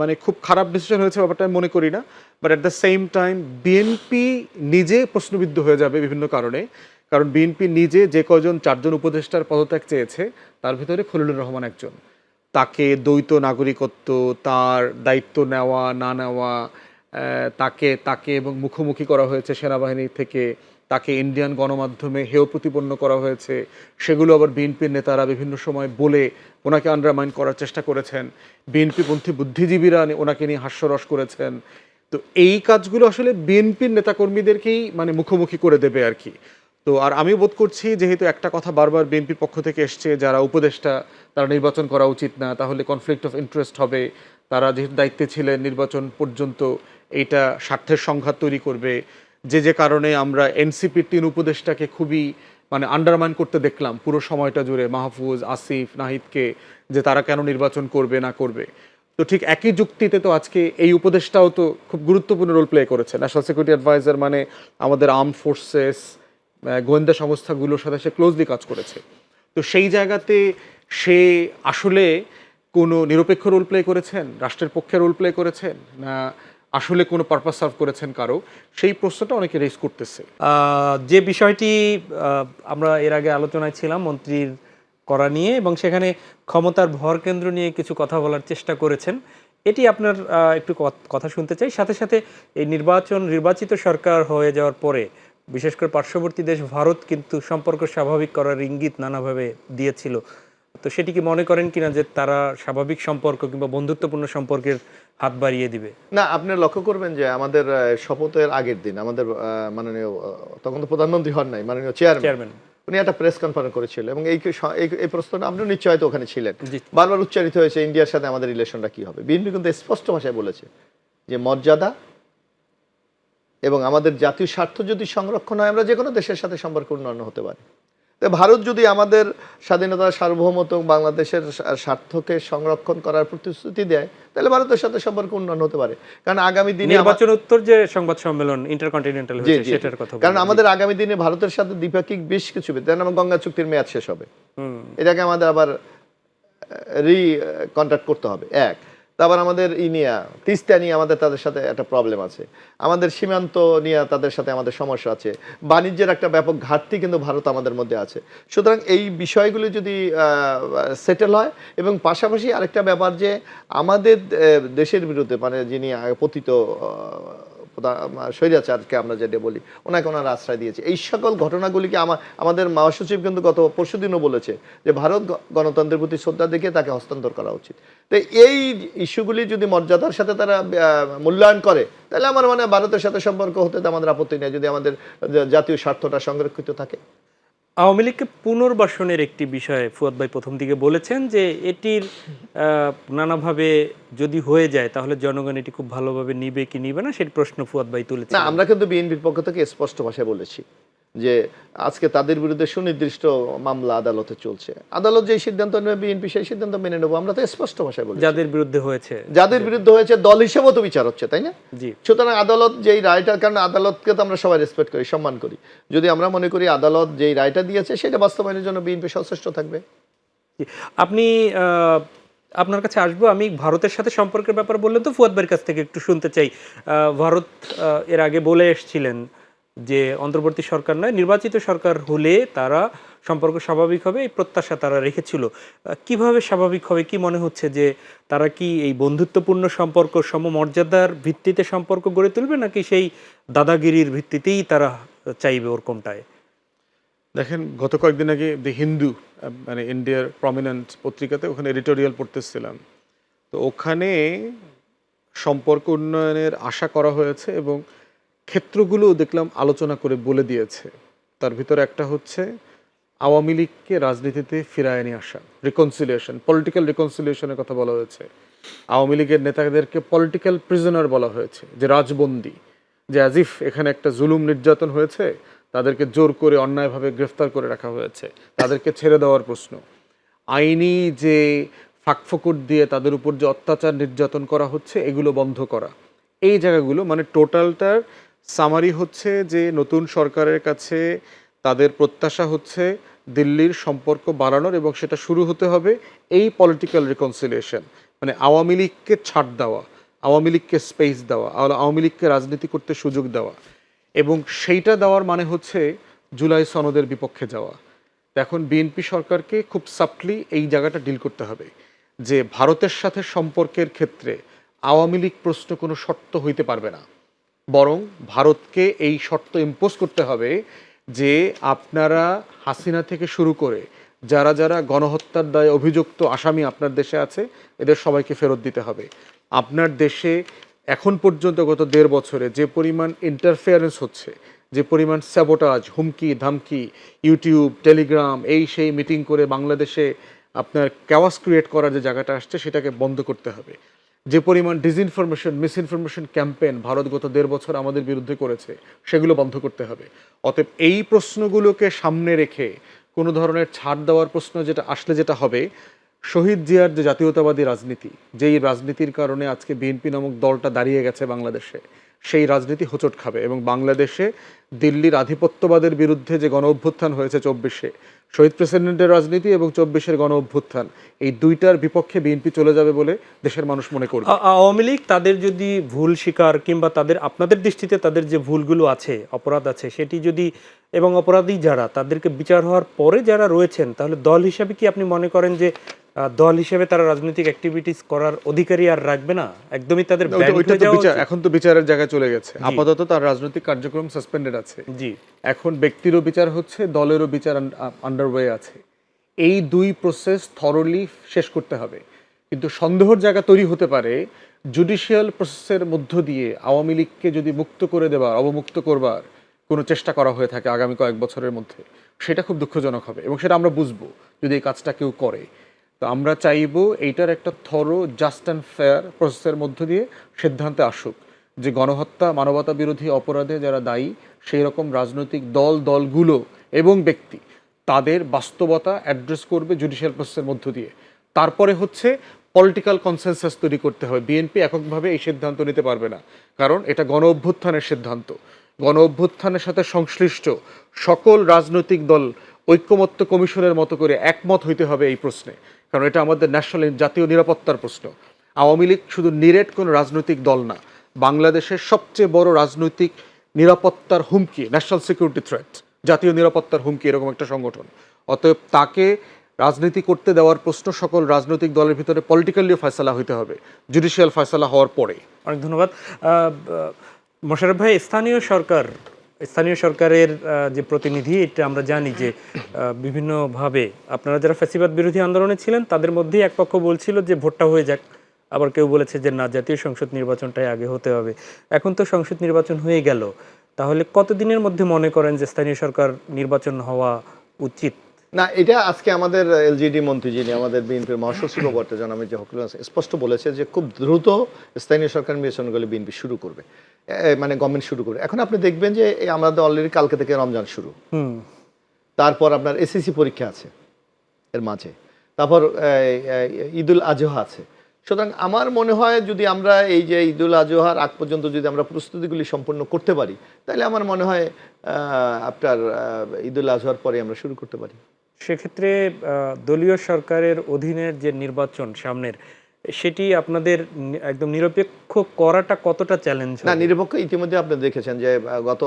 মানে খুব খারাপ ডিসিশন হয়েছে ব্যাপারটা আমি মনে করি না। But at the same time BNP নিজে প্রশ্নবিদ্ধ হয়ে যাবে বিভিন্ন কারণে। কারণ বিএনপি নিজে যে কয়জন 4 জন উপদেষ্টার পদত্যাগ চেয়েছে তার ভিতরে খলিলুর রহমান একজন। তাকে দ্বৈত নাগরিকত্ব, তার দায়িত্ব নেওয়া না নেওয়া, তাকে তাকে এবং মুখোমুখি করা হয়েছে সেনাবাহিনী থেকে, তাকে ইন্ডিয়ান গণমাধ্যমে হেয় প্রতিপন্ন করা হয়েছে, সেগুলো আবার বিএনপির নেতারা বিভিন্ন সময় বলে ওনাকে আন্ডারমাইন করার চেষ্টা করেছেন। বিএনপিপন্থী বুদ্ধিজীবীরা ওনাকে নিয়ে হাস্যরস করেছেন। তো এই কাজগুলো আসলে বিএনপির নেতাকর্মীদেরকেই মানে মুখোমুখি করে দেবে আর কি। তো আর আমি বোধ করছি যেহেতু একটা কথা বারবার বিএনপির পক্ষ থেকে এসছে, যারা উপদেষ্টা তারা নির্বাচন করা উচিত না, তাহলে কনফ্লিক্ট অফ ইন্টারেস্ট হবে, তারা যেহেতু দায়িত্বে ছিলেন নির্বাচন পর্যন্ত, এইটা স্বার্থের সংঘাত তৈরি করবে, যে কারণে আমরা এনসিপির 3 উপদেষ্টাকে খুবই মানে আন্ডারমাইন করতে দেখলাম পুরো সময়টা জুড়ে, মাহফুজ, আসিফ, নাহিদকে, যে তারা কেন নির্বাচন করবে না করবে। তো ঠিক একই যুক্তিতে তো আজকে এই উপদেষ্টাও তো খুব গুরুত্বপূর্ণ রোল প্লে করেছে। ন্যাশনাল সিকিউরিটি অ্যাডভাইজার মানে আমাদের আর্ম ফোর্সেস, গোয়েন্দা সংস্থাগুলোর সাথে সে ক্লোজলি কাজ করেছে। তো সেই জায়গাতে সে আসলে কোনো নিরপেক্ষ রোল প্লে করেছেন, রাষ্ট্রের পক্ষে রোল প্লে করেছেন, না আসলে কোনো পারপাস সার্ভ করেছেন কারো, সেই প্রশ্নটা অনেকে রেজ করতেছে। যে বিষয়টি আমরা এর আগে আলোচনায় ছিলাম মন্ত্রীর করা নিয়ে, এবং সেখানে ক্ষমতার ভর কেন্দ্র নিয়ে কিছু কথা বলার চেষ্টা করেছেন, এটি আপনার একটু কথা শুনতে চাই। সাথে সাথে এই নির্বাচিত সরকার হয়ে যাওয়ার পরে বিশেষ করে পার্শ্ববর্তী দেশ ভারত কিন্তু সম্পর্ক স্বাভাবিক করার ইঙ্গিত নানাভাবে দিয়েছিল। তো সেটি কি মনে করেন কিনা যে তারা স্বাভাবিক সম্পর্ক কিংবা বন্ধুত্বপূর্ণ সম্পর্কের হাত বাড়িয়ে দিবে? না, আপনি লক্ষ্য করবেন যে আমাদের শপথের আগের দিন আমাদের মাননীয় তখন তো প্রধানমন্ত্রী হন নাই, মাননীয় চেয়ারম্যান উনি একটা প্রেস কনফারেন্স করেছিল, এবং এই প্রশ্নটা আপনি নিশ্চয় হয়তো ওখানে ছিলেন, বারবার উচ্চারিত হয়েছে ইন্ডিয়ার সাথে আমাদের রিলেশনটা কি হবে। বিএনপি কিন্তু স্পষ্ট ভাষায় বলেছে যে মর্যাদা এবং আমাদের জাতীয় স্বার্থ যদি সংরক্ষণ হয়, আমরা যে কোনো দেশের সাথে সম্পর্ক উন্নয়ন হতে পারে। তো ভারত যদি আমাদের স্বাধীনতা, সার্বভৌমত্ব, বাংলাদেশের স্বার্থকে সংরক্ষণ করার প্রতিশ্রুতি দেয়, তাহলে ভারতের সাথে সম্পর্ক উন্নয়ন হতে পারে। কারণ আগামী দিনে নির্বাচন উত্তর যে সংবাদ সম্মেলন ইন্টারকন্টিনেন্টাল হয়েছে সেটার কথা, কারণ আমাদের আগামী দিনে ভারতের সাথে দ্বিপাক্ষিক বেশ কিছু, যেমন গঙ্গা চুক্তির মেয়াদ শেষ হবে, এটাকে আমাদের আবার কন্ট্যাক্ট করতে হবে। তারপর আমাদের তিস্তা নিয়ে আমাদের তাদের সাথে একটা প্রবলেম আছে, আমাদের সীমান্ত নিয়ে তাদের সাথে আমাদের সমস্যা আছে, বাণিজ্যের একটা ব্যাপক ঘাটতি কিন্তু ভারত আমাদের মধ্যে আছে। সুতরাং এই বিষয়গুলি যদি সেটেল হয়, এবং পাশাপাশি আরেকটা ব্যাপার যে আমাদের দেশের বিরুদ্ধে মানে যিনি পতিত স্বৈরাচারকে আমরা যেটা বলি, ওনাকে ওনারা আশ্রয় দিয়েছে, এই সকল ঘটনাগুলিকে আমাদের মহাসচিব কিন্তু গত পরশুদিনও বলেছে যে ভারত গণতন্ত্রের প্রতি শ্রদ্ধা দেখে তাকে হস্তান্তর করা উচিত। তো এই ইস্যুগুলি যদি মর্যাদার সাথে তারা মূল্যায়ন করে, তাহলে আমার মানে ভারতের সাথে সম্পর্ক হতে আমাদের আপত্তি নেই, যদি আমাদের জাতীয় স্বার্থটা সংরক্ষিত থাকে। আওয়ামী লীগকে পুনর্বাসনের একটি বিষয়ে ফুয়াদ ভাই প্রথম দিকে বলেছেন যে এটির নানাভাবে যদি হয়ে যায় তাহলে জনগণ এটি খুব ভালোভাবে নিবে কি নিবে না, সেই প্রশ্ন ফুয়াদ ভাই তুলেছেন। না, আমরা কিন্তু বিএনপির পক্ষ থেকে স্পষ্ট ভাষায় বলেছি যে আজকে তাদের বিরুদ্ধে সুনির্দিষ্ট মামলা আদালতে চলছে, আদালত যেই সিদ্ধান্ত নেবে বিএনপি সেই সিদ্ধান্ত মেনে নেবো। আমরা তো স্পষ্ট ভাষায় বলি যাদের বিরুদ্ধে হয়েছে দল হিসেবেও তো বিচার হচ্ছে, তাই না? জি। সুতরাং আদালত যেই রায়টা, কারণ আদালতকে তো আমরা সবাই রেসপেক্ট করি, সম্মান করি, যদি আমরা মনে করি আদালত যেই রায়টা দিয়েছে সেটা বাস্তবায়নের জন্য বিএনপি সচেষ্ট থাকবে। আপনি আপনার কাছে আসবো, আমি ভারতের সাথে সম্পর্কের ব্যাপার বললেন তো ফুয়াদ ভাইয়ের কাছ থেকে একটু শুনতে চাই। ভারত এর আগে বলে এসেছিলেন যে অন্তর্বর্তী সরকার নয়, নির্বাচিত সরকার হলে তারা সম্পর্ক স্বাভাবিক হবে, এই প্রত্যাশা তারা রেখেছিল। কিভাবে স্বাভাবিক হবে, কি মনে হচ্ছে যে তারা কি এই বন্ধুত্বপূর্ণ সম্পর্ক, সমমর্যাদার ভিত্তিতে সম্পর্ক গড়ে তুলবে, নাকি সেই দাদাগিরির ভিত্তিতেই তারা চাইবে ওরকমটায়? দেখেন, গত কয়েকদিন আগে দি হিন্দু মানে ইন্ডিয়ার প্রমিনেন্ট পত্রিকাতে ওখানে এডিটোরিয়াল পড়তেছিলাম, তো ওখানে সম্পর্ক উন্নয়নের আশা করা হয়েছে এবং ক্ষেত্রগুলো দেখলাম আলোচনা করে বলে দিয়েছে। তার ভিতরে একটা হচ্ছে আওয়ামী লীগকে রাজনীতিতে ফিরায় নিয়ে আসা, রিকনসিলিয়েশন, পলিটিক্যাল রিকনসিলিয়েশনের কথা বলা হয়েছে। আওয়ামী লীগের নেতাদেরকে পলিটিক্যাল প্রিজনার বলা হয়েছে, যে রাজবন্দী, যে আজিফ এখানে একটা জুলুম নির্যাতন হয়েছে, তাদেরকে জোর করে অন্যায়ভাবে গ্রেফতার করে রাখা হয়েছে, তাদেরকে ছেড়ে দেওয়ার প্রশ্ন, আইনি যে ফাঁকফোকর দিয়ে তাদের উপর যে অত্যাচার নির্যাতন করা হচ্ছে এগুলো বন্ধ করা, এই জায়গাগুলো মানে টোটালটার সামারি হচ্ছে যে নতুন সরকারের কাছে তাদের প্রত্যাশা হচ্ছে দিল্লির সম্পর্ক বাড়ানোর, এবং সেটা শুরু হতে হবে এই পলিটিক্যাল রিকনসিলিয়েশন, মানে আওয়ামী লীগকে ছাড় দেওয়া, আওয়ামী লীগকে স্পেস দেওয়া, আওয়ামী লীগকে রাজনীতি করতে সুযোগ দেওয়া, এবং সেইটা দেওয়ার মানে হচ্ছে জুলাই সনদের বিপক্ষে যাওয়া। তো এখন বিএনপি সরকারকে খুব সাফটলি এই জায়গাটা ডিল করতে হবে যে ভারতের সাথে সম্পর্কের ক্ষেত্রে আওয়ামী লীগ প্রশ্ন কোনো শর্ত হইতে পারবে না, বরং ভারতকে এই শর্ত ইম্পোজ করতে হবে যে আপনারা হাসিনা থেকে শুরু করে যারা যারা গণহত্যার দায়ে অভিযুক্ত আসামি আপনার দেশে আছে এদের সবাইকে ফেরত দিতে হবে। আপনার দেশে এখন পর্যন্ত গত 1.5 বছরে যে পরিমাণ ইন্টারফেয়ারেন্স হচ্ছে, যে পরিমাণ স্যাবোটাজ, হুমকি ধামকি, ইউটিউব, টেলিগ্রাম, এই সেই মিটিং করে বাংলাদেশে আপনার ক্যাওয়াস ক্রিয়েট করার যে জায়গাটা আসছে সেটাকে বন্ধ করতে হবে। যে পরিমাণ ডিসইনফরমেশন, মিসইনফরমেশন ক্যাম্পেইন ভারত গত 1.5 বছর আমাদের বিরুদ্ধে করেছে সেগুলো বন্ধ করতে হবে। অতএব এই প্রশ্নগুলোকে সামনে রেখে কোনো ধরনের ছাড় দেওয়ার প্রশ্ন যেটা আসলে যেটা হবে, শহীদ জিয়ার যে জাতীয়তাবাদী রাজনীতি, যেই রাজনীতির কারণে আজকে বিএনপি নামক দলটা দাঁড়িয়ে গেছে বাংলাদেশে, সেই রাজনীতি হোঁচট খাবে এবং বাংলাদেশে দিল্লির আধিপত্যবাদের বিরুদ্ধে যে গণ অভ্যুত্থান হয়েছে 24-এ, শহীদ প্রেসিডেন্টের রাজনীতি এবং 24-এর গণ অভ্যুত্থান, এই দুইটার বিপক্ষে বিএনপি চলে যাবে বলে দেশের মানুষ মনে করবে। আওয়ামী লীগ তাদের যদি ভুল স্বীকার কিংবা তাদের আপনাদের দৃষ্টিতে তাদের যে ভুলগুলো আছে, অপরাধ আছে, সেটি যদি এবং অপরাধী যারা তাদেরকে বিচার হওয়ার পরে যারা রয়েছেন, তাহলে দল হিসাবে কি আপনি মনে করেন যে দল হিসেবে তারা রাজনৈতিক অ্যাক্টিভিটিস করার অধিকারী আর রাখবে না? একদমই তাদের ব্যান হয়ে যাওয়া উচিত? এখন তো বিচারের জায়গায় চলে গেছে, আপাতত তার রাজনৈতিক কার্যক্রম সাসপেন্ডেড আছে। জি, এখন ব্যক্তিরও বিচার হচ্ছে, দলেরও বিচার আন্ডারওয়ে আছে। এই দুই প্রসেস থরলি শেষ করতে হবে। কিন্তু সন্দেহের জায়গা তৈরি হতে পারে জুডিশিয়াল প্রসেসের মধ্য দিয়ে আওয়ামী লীগকে যদি মুক্ত করে দেবার, অবমুক্ত করবার কোনো চেষ্টা করা হয়ে থাকে আগামী কয়েক বছরের মধ্যে, সেটা খুব দুঃখজনক হবে এবং সেটা আমরা বুঝবো যদি এই কাজটা কেউ করে। তো আমরা চাইবো এইটার একটা থরো, জাস্ট অ্যান্ড ফেয়ার প্রসেসের মধ্য দিয়ে সিদ্ধান্তে আসুক যে গণহত্যা, মানবতা বিরোধী অপরাধে যারা দায়ী সেই রকম রাজনৈতিক দলগুলো এবং ব্যক্তি তাদের বাস্তবতা অ্যাড্রেস করবে জুডিশিয়াল প্রসেসের মধ্য দিয়ে। তারপরে হচ্ছে পলিটিক্যাল কনসেনসাস তৈরি করতে হবে। বিএনপি এককভাবে এই সিদ্ধান্ত নিতে পারবে না, কারণ এটা গণ অভ্যুত্থানের সিদ্ধান্ত। গণ অভ্যুত্থানের সাথে সংশ্লিষ্ট সকল রাজনৈতিক দল ঐক্যমত্য কমিশনের মতো করে একমত হইতে হবে এই প্রশ্নে, কারণ এটা আমাদের ন্যাশনাল জাতীয় নিরাপত্তার প্রশ্ন। আওয়ামী লীগ শুধু নিরেট কোনো রাজনৈতিক দল না, বাংলাদেশের সবচেয়ে বড় রাজনৈতিক নিরাপত্তার হুমকি, ন্যাশনাল সিকিউরিটি থ্রেট, জাতীয় নিরাপত্তার হুমকি এরকম একটা সংগঠন। অতএব তাকে রাজনীতি করতে দেওয়ার প্রশ্ন সকল রাজনৈতিক দলের ভিতরে পলিটিক্যালি ফয়সালা হইতে হবে, জুডিশিয়াল ফয়সালা হওয়ার পরে। অনেক ধন্যবাদ। মোশাররফ ভাই, স্থানীয় সরকারের যে প্রতিনিধি, এটা আমরা জানি যে বিভিন্নভাবে আপনারা যারা ফ্যাসিবাদ বিরোধী আন্দোলনে ছিলেন তাদের মধ্যেই এক পক্ষ বলছিল যে ভোটটা হয়ে যাক, আবার কেউ বলেছে যে না, জাতীয় সংসদ নির্বাচনটাই আগে হতে হবে। এখন তো সংসদ নির্বাচন হয়ে গেল, তাহলে কতদিনের মধ্যে মনে করেন যে স্থানীয় সরকার নির্বাচন হওয়া উচিত? না, এটা আজকে আমাদের এলজিডি মন্ত্রী যিনি আমাদের বিএনপির মহাসচিব বর্তমান আমি যে হকুল স্পষ্ট বলেছে যে খুব দ্রুত স্থানীয় সরকার নির্বাচনগুলো বিএনপি শুরু করবে, মানে গভর্নমেন্ট শুরু করবে। এখন আপনি দেখবেন যে আমাদের অলরেডি কালকে থেকে রমজান শুরু, তারপর আপনার এসএসসি পরীক্ষা আছে এর মাঝে, তারপর ঈদুল আজহা আছে। সুতরাং আমার মনে হয় যদি আমরা এই যে ঈদুল আজহার আগ পর্যন্ত যদি আমরা প্রস্তুতিগুলি সম্পন্ন করতে পারি, তাহলে আমার মনে হয় আপনার ঈদুল আজহার পরে আমরা শুরু করতে পারি। সেক্ষেত্রে দলীয় সরকারের অধীনের যে নির্বাচন সামনের, সেটি আপনাদের একদম নিরপেক্ষ করাটা কতটা চ্যালেঞ্জ? না, নিরপেক্ষ ইতিমধ্যে আপনি দেখেছেন যে গত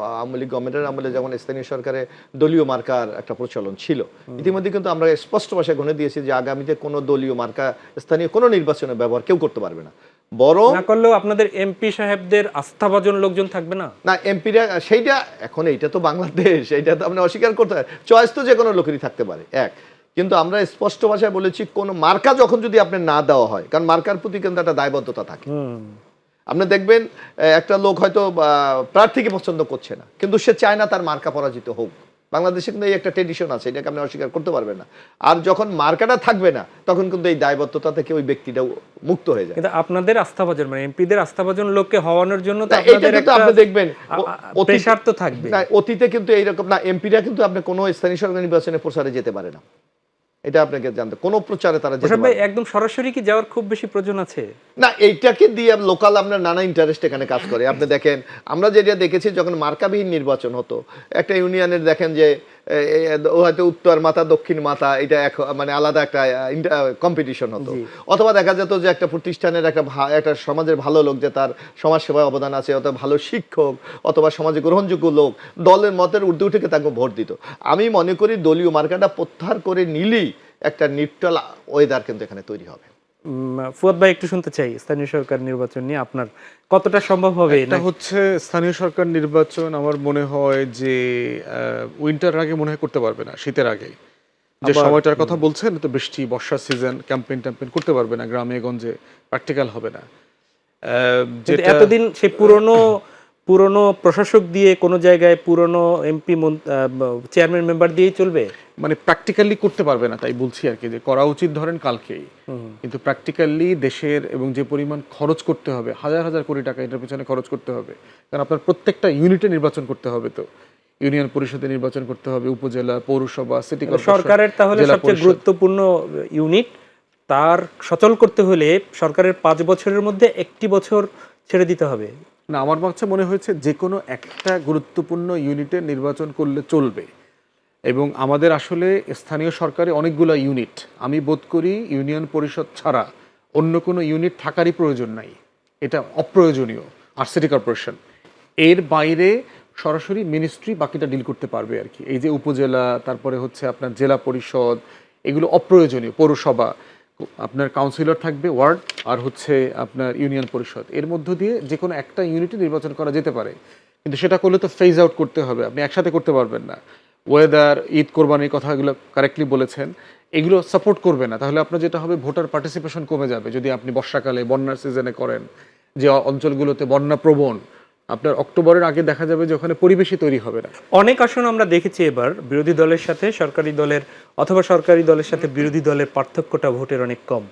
আওয়ামী লীগ গভর্নমেন্টের আমলে যখন স্থানীয় সরকারে দলীয় মার্কার একটা প্রচলন ছিল, ইতিমধ্যে কিন্তু আমরা স্পষ্ট ভাষায় গণে দিয়েছি যে আগামীতে কোনো দলীয় মার্কা স্থানীয় কোনো নির্বাচনে ব্যবহার কেউ করতে পারবে না। বরং না করলেও আপনাদের এমপি সাহেবদের আস্থাভাজন লোকজন থাকবে না? না, এমপিরা সেইটা এখন এইটা তো বাংলাদেশ, এইটা তো আপনি অস্বীকার করতে হয়, চয়েস তো যে কোনো লোকেরই থাকতে পারে এক। কিন্তু আমরা স্পষ্ট ভাষায় বলেছি কোনো মার্কা যখন যদি আপনার না দেওয়া হয়, কারণ মার্কার প্রতি কিন্তু একটা দায়বদ্ধতা থাকে। আপনি দেখবেন একটা লোক হয়তো প্রার্থীকে পছন্দ করছে না, কিন্তু সে চায় না তার মার্কা পরাজিত হোক, বাংলাদেশে কিন্তু এই একটা ট্রেডিশন আছে, এটাকে আপনি অস্বীকার করতে পারবেন না। আর যখন মার্কাটা থাকবে না তখন কিন্তু এই দায়বদ্ধতা থেকে ওই ব্যক্তিটাও মুক্ত হয়ে যায়। কিন্তু আপনাদের আস্থাভাজন মানে এমপিদের আস্থাভাজন লোককে হওয়ানোর জন্য তো না, এইটা আপনাদের কিন্তু একটা আপনি দেখবেন প্রেশার তো থাকবে। না, অতীতে কিন্তু এইরকম না, এমপিরা কিন্তু আপনি কোনো স্থানীয় সরকার নির্বাচনে প্রচারে যেতে পারে না, এটা আপনাকে জানতে, কোনো প্রচারে তারা যেতে মোশাররফ পারে ভাই না। একদম সরাসরি কি যাওয়ার খুব বেশি প্রয়োজন আছে? না, এইটাকে দিয়ে লোকাল আপনার নানা ইন্টারেস্ট এখানে কাজ করে। আপনি দেখেন আমরা যেটা দেখেছি যখন মার্কাবিহীন নির্বাচন হতো একটা ইউনিয়নের, দেখেন যে হয়তো উত্তর মাথা দক্ষিণ মাথা এটা মানে আলাদা একটা কম্পিটিশন হতো, অথবা দেখা যেত যে একটা প্রতিষ্ঠানের একটা সমাজের ভালো লোক যে তার সমাজ সেবায় অবদান আছে, অথবা ভালো শিক্ষক অথবা সমাজে গ্রহণযোগ্য লোক দলের মতের ঊর্ধ্বে উঠে তাকে ভোট দিত। আমি মনে করি দলীয় মার্কাটা প্রত্যাহার করে নিলেই একটা নিউট্রাল ওয়েদার কিন্তু এখানে তৈরি হবে। ফুয়াদ ভাই একটু শুনতে চাই স্থানীয় সরকার নির্বাচন নিয়ে আপনার কতটা সম্ভব হবে? এটা হচ্ছে স্থানীয় সরকার নির্বাচন আমার মনে হয় যে উইন্টার আগে মনে হয় করতে পারবে না, শীতের আগে যে সময়টার কথা বলছেন, তো বৃষ্টি বর্ষা সিজন ক্যাম্পেইন করতে পারবে না, গ্রামে গঞ্জে প্র্যাকটিক্যাল হবে না। কিন্তু এতদিন সেই পুরনো প্রশাসক দিয়ে কোনো জায়গায় পুরনো এমপি চেয়ারম্যান মেম্বার দিয়েই চলবে, মানে প্র্যাকটিক্যালি করতে পারবে না, তাই বলছি আর কি যে করা উচিত ধরেন কালকেই, কিন্তু প্র্যাকটিক্যালি দেশের এবং যে পরিমাণ খরচ করতে হবে, হাজার হাজার কোটি টাকা এটার পিছনে খরচ করতে হবে, কারণ আপনার প্রত্যেকটা ইউনিটে নির্বাচন করতে হবে, তো ইউনিয়ন পরিষদে নির্বাচন করতে হবে, উপজেলা পৌরসভা সিটি কর্পোরেশন সরকারের তাহলে সবচেয়ে গুরুত্বপূর্ণ ইউনিট তার সচল করতে হলে সরকারের 5 বছরের মধ্যে 1টি বছর ছেড়ে দিতে হবে। না, আমার কাছে মনে হয়েছে যে কোনো একটা গুরুত্বপূর্ণ ইউনিটে নির্বাচন করলে চলবে, এবং আমাদের আসলে স্থানীয় সরকারে অনেকগুলো ইউনিট, আমি বোধ করি ইউনিয়ন পরিষদ ছাড়া অন্য কোনো ইউনিট থাকারই প্রয়োজন নাই, এটা অপ্রয়োজনীয়। আর সিটি কর্পোরেশন এর বাইরে সরাসরি মিনিস্ট্রি বাকিটা ডিল করতে পারবে আর কি। এই যে উপজেলা, তারপরে হচ্ছে আপনার জেলা পরিষদ, এগুলো অপ্রয়োজনীয়। পৌরসভা আপনার কাউন্সিলর থাকবে, ওয়ার্ড আর হচ্ছে আপনার ইউনিয়ন পরিষদ, এর মধ্য দিয়ে যে কোনো একটা ইউনিটে নির্বাচন করা যেতে পারে, কিন্তু সেটা করলে তো ফেজ আউট করতে হবে, আপনি একসাথে করতে পারবেন না। ওয়েদার, ঈদ কোরবানির কথাগুলো কারেক্টলি বলেছেন, এগুলো সাপোর্ট করবে না, তাহলে আপনার যেটা হবে ভোটার পার্টিসিপেশন কমে যাবে। যদি আপনি বর্ষাকালে বন্যার সিজনে করেন, যে অঞ্চলগুলোতে বন্যা প্রবণ, আপনার অক্টোবরের আগে দেখা যাবে যে ওখানে পরিবেশই তৈরি হবে না। অনেক আসন আমরা দেখেছি এবার বিরোধী দলের সাথে সরকারি দলের অথবা সরকারি দলের সাথে বিরোধী দলের পার্থক্যটা ভোটের অনেক কম,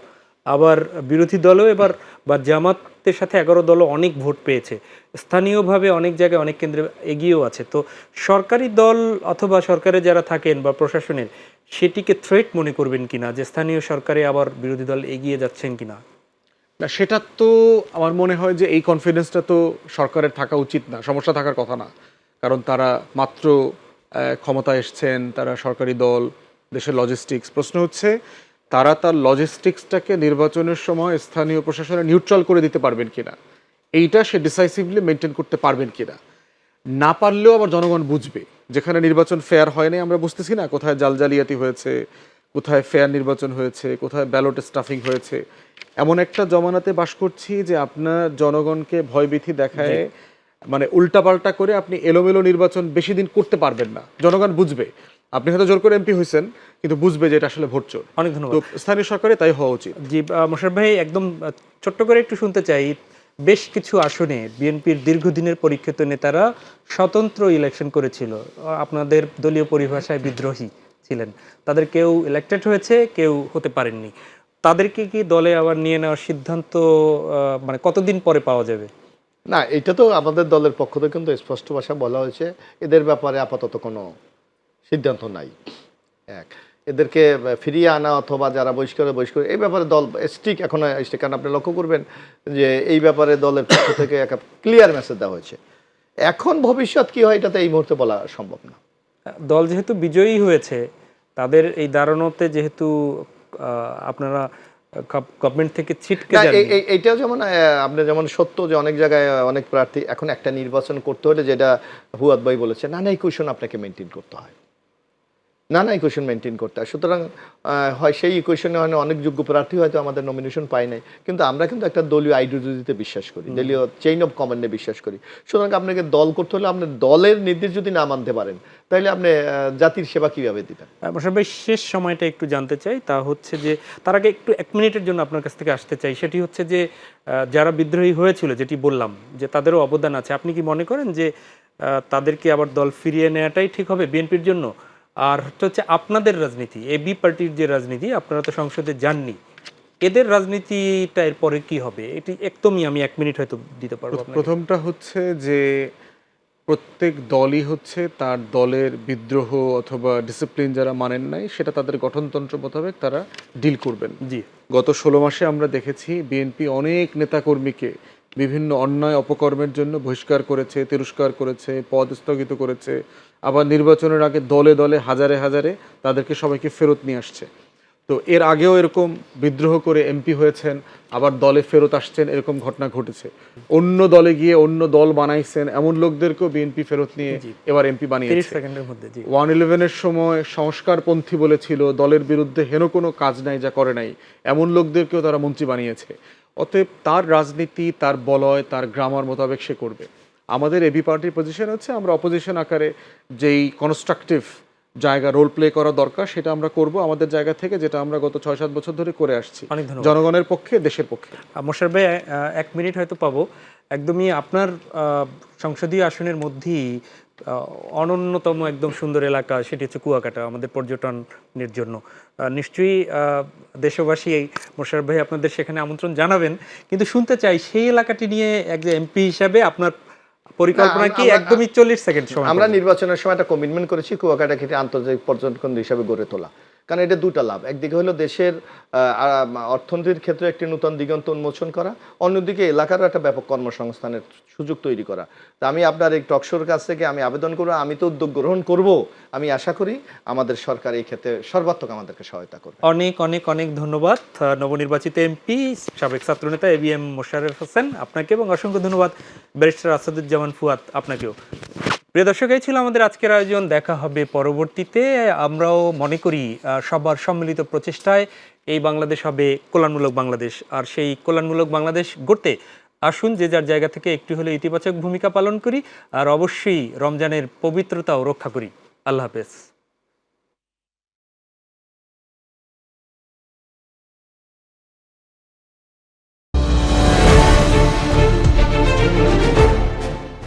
আবার বিরোধী দলও এবার বা জামাতের সাথে 11 দলও অনেক ভোট পেয়েছে, স্থানীয়ভাবে অনেক জায়গায় অনেক কেন্দ্রে এগিয়েও আছে। তো সরকারি দল অথবা সরকারে যারা থাকেন বা প্রশাসনের সেটিকে থ্রেট মনে করবেন কিনা, যে স্থানীয় সরকারে আবার বিরোধী দল এগিয়ে যাচ্ছেন কিনা? না, সেটা তো আমার মনে হয় যে এই কনফিডেন্সটা তো সরকারের থাকা উচিত না, সমস্যা থাকার কথা না, কারণ তারা মাত্র ক্ষমতায় এসছেন, তারা সরকারি দল, দেশের লজিস্টিক্স, প্রশ্ন হচ্ছে তারা তার লজিস্টিক্সটাকে নির্বাচনের সময় স্থানীয় প্রশাসনে নিউট্রাল করে দিতে পারবেন কিনা, এইটা সে ডিসাইসিভলি মেনটেন করতে পারবেন কিনা। না পারলেও আবার জনগণ বুঝবে, যেখানে নির্বাচন ফেয়ার হয় নাই আমরা বুঝতেছি না কোথায় জালজালিয়াতি হয়েছে, কোথায় ফেয়ার নির্বাচন হয়েছে, কোথায় ব্যালট স্টাফিং হয়েছে। এমন একটা জমানাতে বাস করছি যে আপনার জনগণকে ভয়ভীতি দেখায়, মানে উল্টাপাল্টা করে আপনি এলোমেলো নির্বাচন বেশি দিন করতে পারবেন না, জনগণ বুঝবে। আপনি হয়তো জোর করে এমপি হয়েছেন, কিন্তু বুঝবে যে এটা আসলে ভোট চোর। অনেক ধন্যবাদ। তো স্থানীয় সরকারে তাই হওয়া উচিত। জি, মোশাররফ ভাই একদম ছোট্ট করে একটু শুনতে চাই, বেশ কিছু আসনে বিএনপির দীর্ঘদিনের পরীক্ষিত নেতারা স্বতন্ত্র ইলেকশন করেছিল, আপনাদের দলীয় পরিভাষায় বিদ্রোহী ছিলেন, তাদের কেউ ইলেক্টেড হয়েছে, কেউ হতে পারেননি, তাদেরকে কি দলে আবার নিয়ে নেওয়ার সিদ্ধান্ত মানে কতদিন পরে পাওয়া যাবে? না, এটা তো আমাদের দলের পক্ষ থেকে কিন্তু স্পষ্ট ভাষা বলা হয়েছে, এদের ব্যাপারে আপাতত কোনো সিদ্ধান্ত নাই। এক, এদেরকে ফিরিয়ে আনা অথবা যারা বহিষ্কার এই ব্যাপারে দল স্ট্রিক এখনো স্ট্রিক, কারণ আপনি লক্ষ্য করবেন যে এই ব্যাপারে দলের পক্ষ থেকে একটা ক্লিয়ার মেসেজ দেওয়া হয়েছে। এখন ভবিষ্যৎ কি হয় এটাতে এই মুহূর্তে বলা সম্ভব না। দল যেহেতু বিজয়ী হয়েছে, তাদের এই দাঁড়ানোতে যেহেতু আপনারা গভর্নমেন্ট থেকে ছিটকে না, যান, এইটাও যেমন আপনি যেমন সত্য যে অনেক জায়গায় অনেক প্রার্থী এখন একটা নির্বাচন করতে হলে, যেটা ফুয়াদ ভাই বলেছে, নানা ইকুয়েশন আপনাকে মেনটেন করতে হয়, নানা ইকুয়েশন মেনটেন করতে হয়। সুতরাং হয় সেই ইকুয়েশনে হয় অনেক যোগ্য প্রার্থী হয়তো আমাদের নমিনেশন পায় নাই, কিন্তু আমরা কিন্তু একটা দলীয় আইডিওলজিতে বিশ্বাস করি, দলীয় চেইন অফ কমান্ডে বিশ্বাস করি। সুতরাং আপনাকে দল করতে হলে আপনার দলের নির্দেশ যদি না মানতে পারেন, তাহলে আপনি জাতির সেবা কিভাবে দিবেন? মোশাররফ ভাই শেষ সময়টা একটু জানতে চাই, তা হচ্ছে যে তার আগে একটু 1 মিনিটের জন্য আপনার কাছ থেকে আসতে চাই, সেটি হচ্ছে যে যারা বিদ্রোহী হয়েছিল, যেটি বললাম যে তাদেরও অবদান আছে, আপনি কি মনে করেন যে তাদেরকে আবার দল ফিরিয়ে নেওয়াটাই ঠিক হবে বিএনপির জন্য? আর হচ্ছে আপনাদের রাজনীতি, এবি পার্টির যে রাজনীতি, আপনারা তো সংসদে যাননি, এদের রাজনীতিটা এরপরে কি হবে? এটি একদমই আমি 1 মিনিট হয়তো দিতে পারবো আপনাকে। প্রথমটা হচ্ছে যে প্রত্যেক দলই হচ্ছে তার দলের বিদ্রোহ অথবা ডিসিপ্লিন যারা মানেন নাই সেটা তাদের গঠনতন্ত্র মোতাবেক তারা ডিল করবেন। জি, গত 16 মাসে আমরা দেখেছি বিএনপি অনেক নেতাকর্মীকে বিভিন্ন অন্যায় অপকর্মের জন্য বহিষ্কার করেছে, তিরস্কার করেছে, পদ স্থগিত করেছে, আবার নির্বাচনের আগে দলে দলে হাজারে হাজারে তাদেরকে সবাইকে ফেরত নিয়ে আসছে। তো এর আগেও এরকম বিদ্রোহ করে এমপি হয়েছেন, আবার দলে ফেরত আসছেন, এরকম ঘটনা ঘটেছে। অন্য দলে গিয়ে অন্য দল বানাইছেন এমন লোকদেরকেও বিএনপি ফেরত নিয়ে এবার এমপি 30 বানিয়েছে। সেকেন্ডের মধ্যে। জি, 111-এর সময় সংস্কারপন্থী বলেছিল, দলের বিরুদ্ধে হেন কোনো কাজ নাই যা করে নাই, এমন লোকদেরকেও তারা মন্ত্রী বানিয়েছে। অতএব তার রাজনীতি, তার বলয়, তার গ্রামার মোতাবেক সে করবে। আমাদের এবি পার্টির পজিশন হচ্ছে আমরা অপোজিশন আকারে যেই কনস্ট্রাকটিভ জায়গা রোল প্লে করা দরকার সেটা আমরা করব আমাদের জায়গা থেকে, যেটা আমরা গত 6-7 বছর ধরে করে আসছি, অনেক ধন্যবাদ। জনগণের পক্ষে, দেশের পক্ষে। মোশাররফ ভাই 1 মিনিট হয়তো পাবো। একদমই আপনার সংসদীয় আসনের মধ্যেই অনন্যতম একদম সুন্দর এলাকা, সেটি হচ্ছে কুয়াকাটা, আমাদের পর্যটনের জন্য। নিশ্চয়ই দেশবাসী মোশাররফ ভাই আপনাদের সেখানে আমন্ত্রণ জানাবেন, কিন্তু শুনতে চাই সেই এলাকাটি নিয়ে একজন এমপি হিসাবে আপনার পরিকল্পনা কি? একদমই 40 সেকেন্ড সময়। আমরা নির্বাচনের সময় একটা কমিটমেন্ট করেছি কুয়াকাটা ক্ষেত্রে আন্তর্জাতিক পর্যটন কেন্দ্র হিসাবে গড়ে তোলা। কারণ এটা দুটা লাভ, একদিকে হলো দেশের অর্থনীতির ক্ষেত্রে একটি নতুন দিগন্ত উন্মোচন করা, অন্যদিকে এলাকারও একটা ব্যাপক কর্মসংস্থানের সুযোগ তৈরি করা। তা আমি আপনার এই টকশোর কাছ থেকে আমি আবেদন করবো, আমি তো উদ্যোগ গ্রহণ করব, আমি আশা করি আমাদের সরকার এই ক্ষেত্রে সর্বাত্মক আমাদেরকে সহায়তা করবে। অনেক অনেক অনেক ধন্যবাদ নবনির্বাচিত এমপি সাবেক ছাত্রনেতা এবিএম মোশাররফ হোসেন আপনাকে, এবং অসংখ্য ধন্যবাদ ব্যারিস্টার আসাদুজ্জামান ফুয়াদ আপনাকেও। প্রিয় দর্শক, এই ছিল আমাদের আজকের আয়োজন। দেখা হবে পরবর্তীতে। আমরাও মনে করি সবার সম্মিলিত প্রচেষ্টায় এই বাংলাদেশ হবে কল্যাণমূলক বাংলাদেশ, আর সেই কল্যাণমূলক বাংলাদেশ গড়তে আসুন যে যার জায়গা থেকে একটু হলে ইতিবাচক ভূমিকা পালন করি, আর অবশ্যই রমজানের পবিত্রতাও রক্ষা করি। আল্লাহ হাফেজ।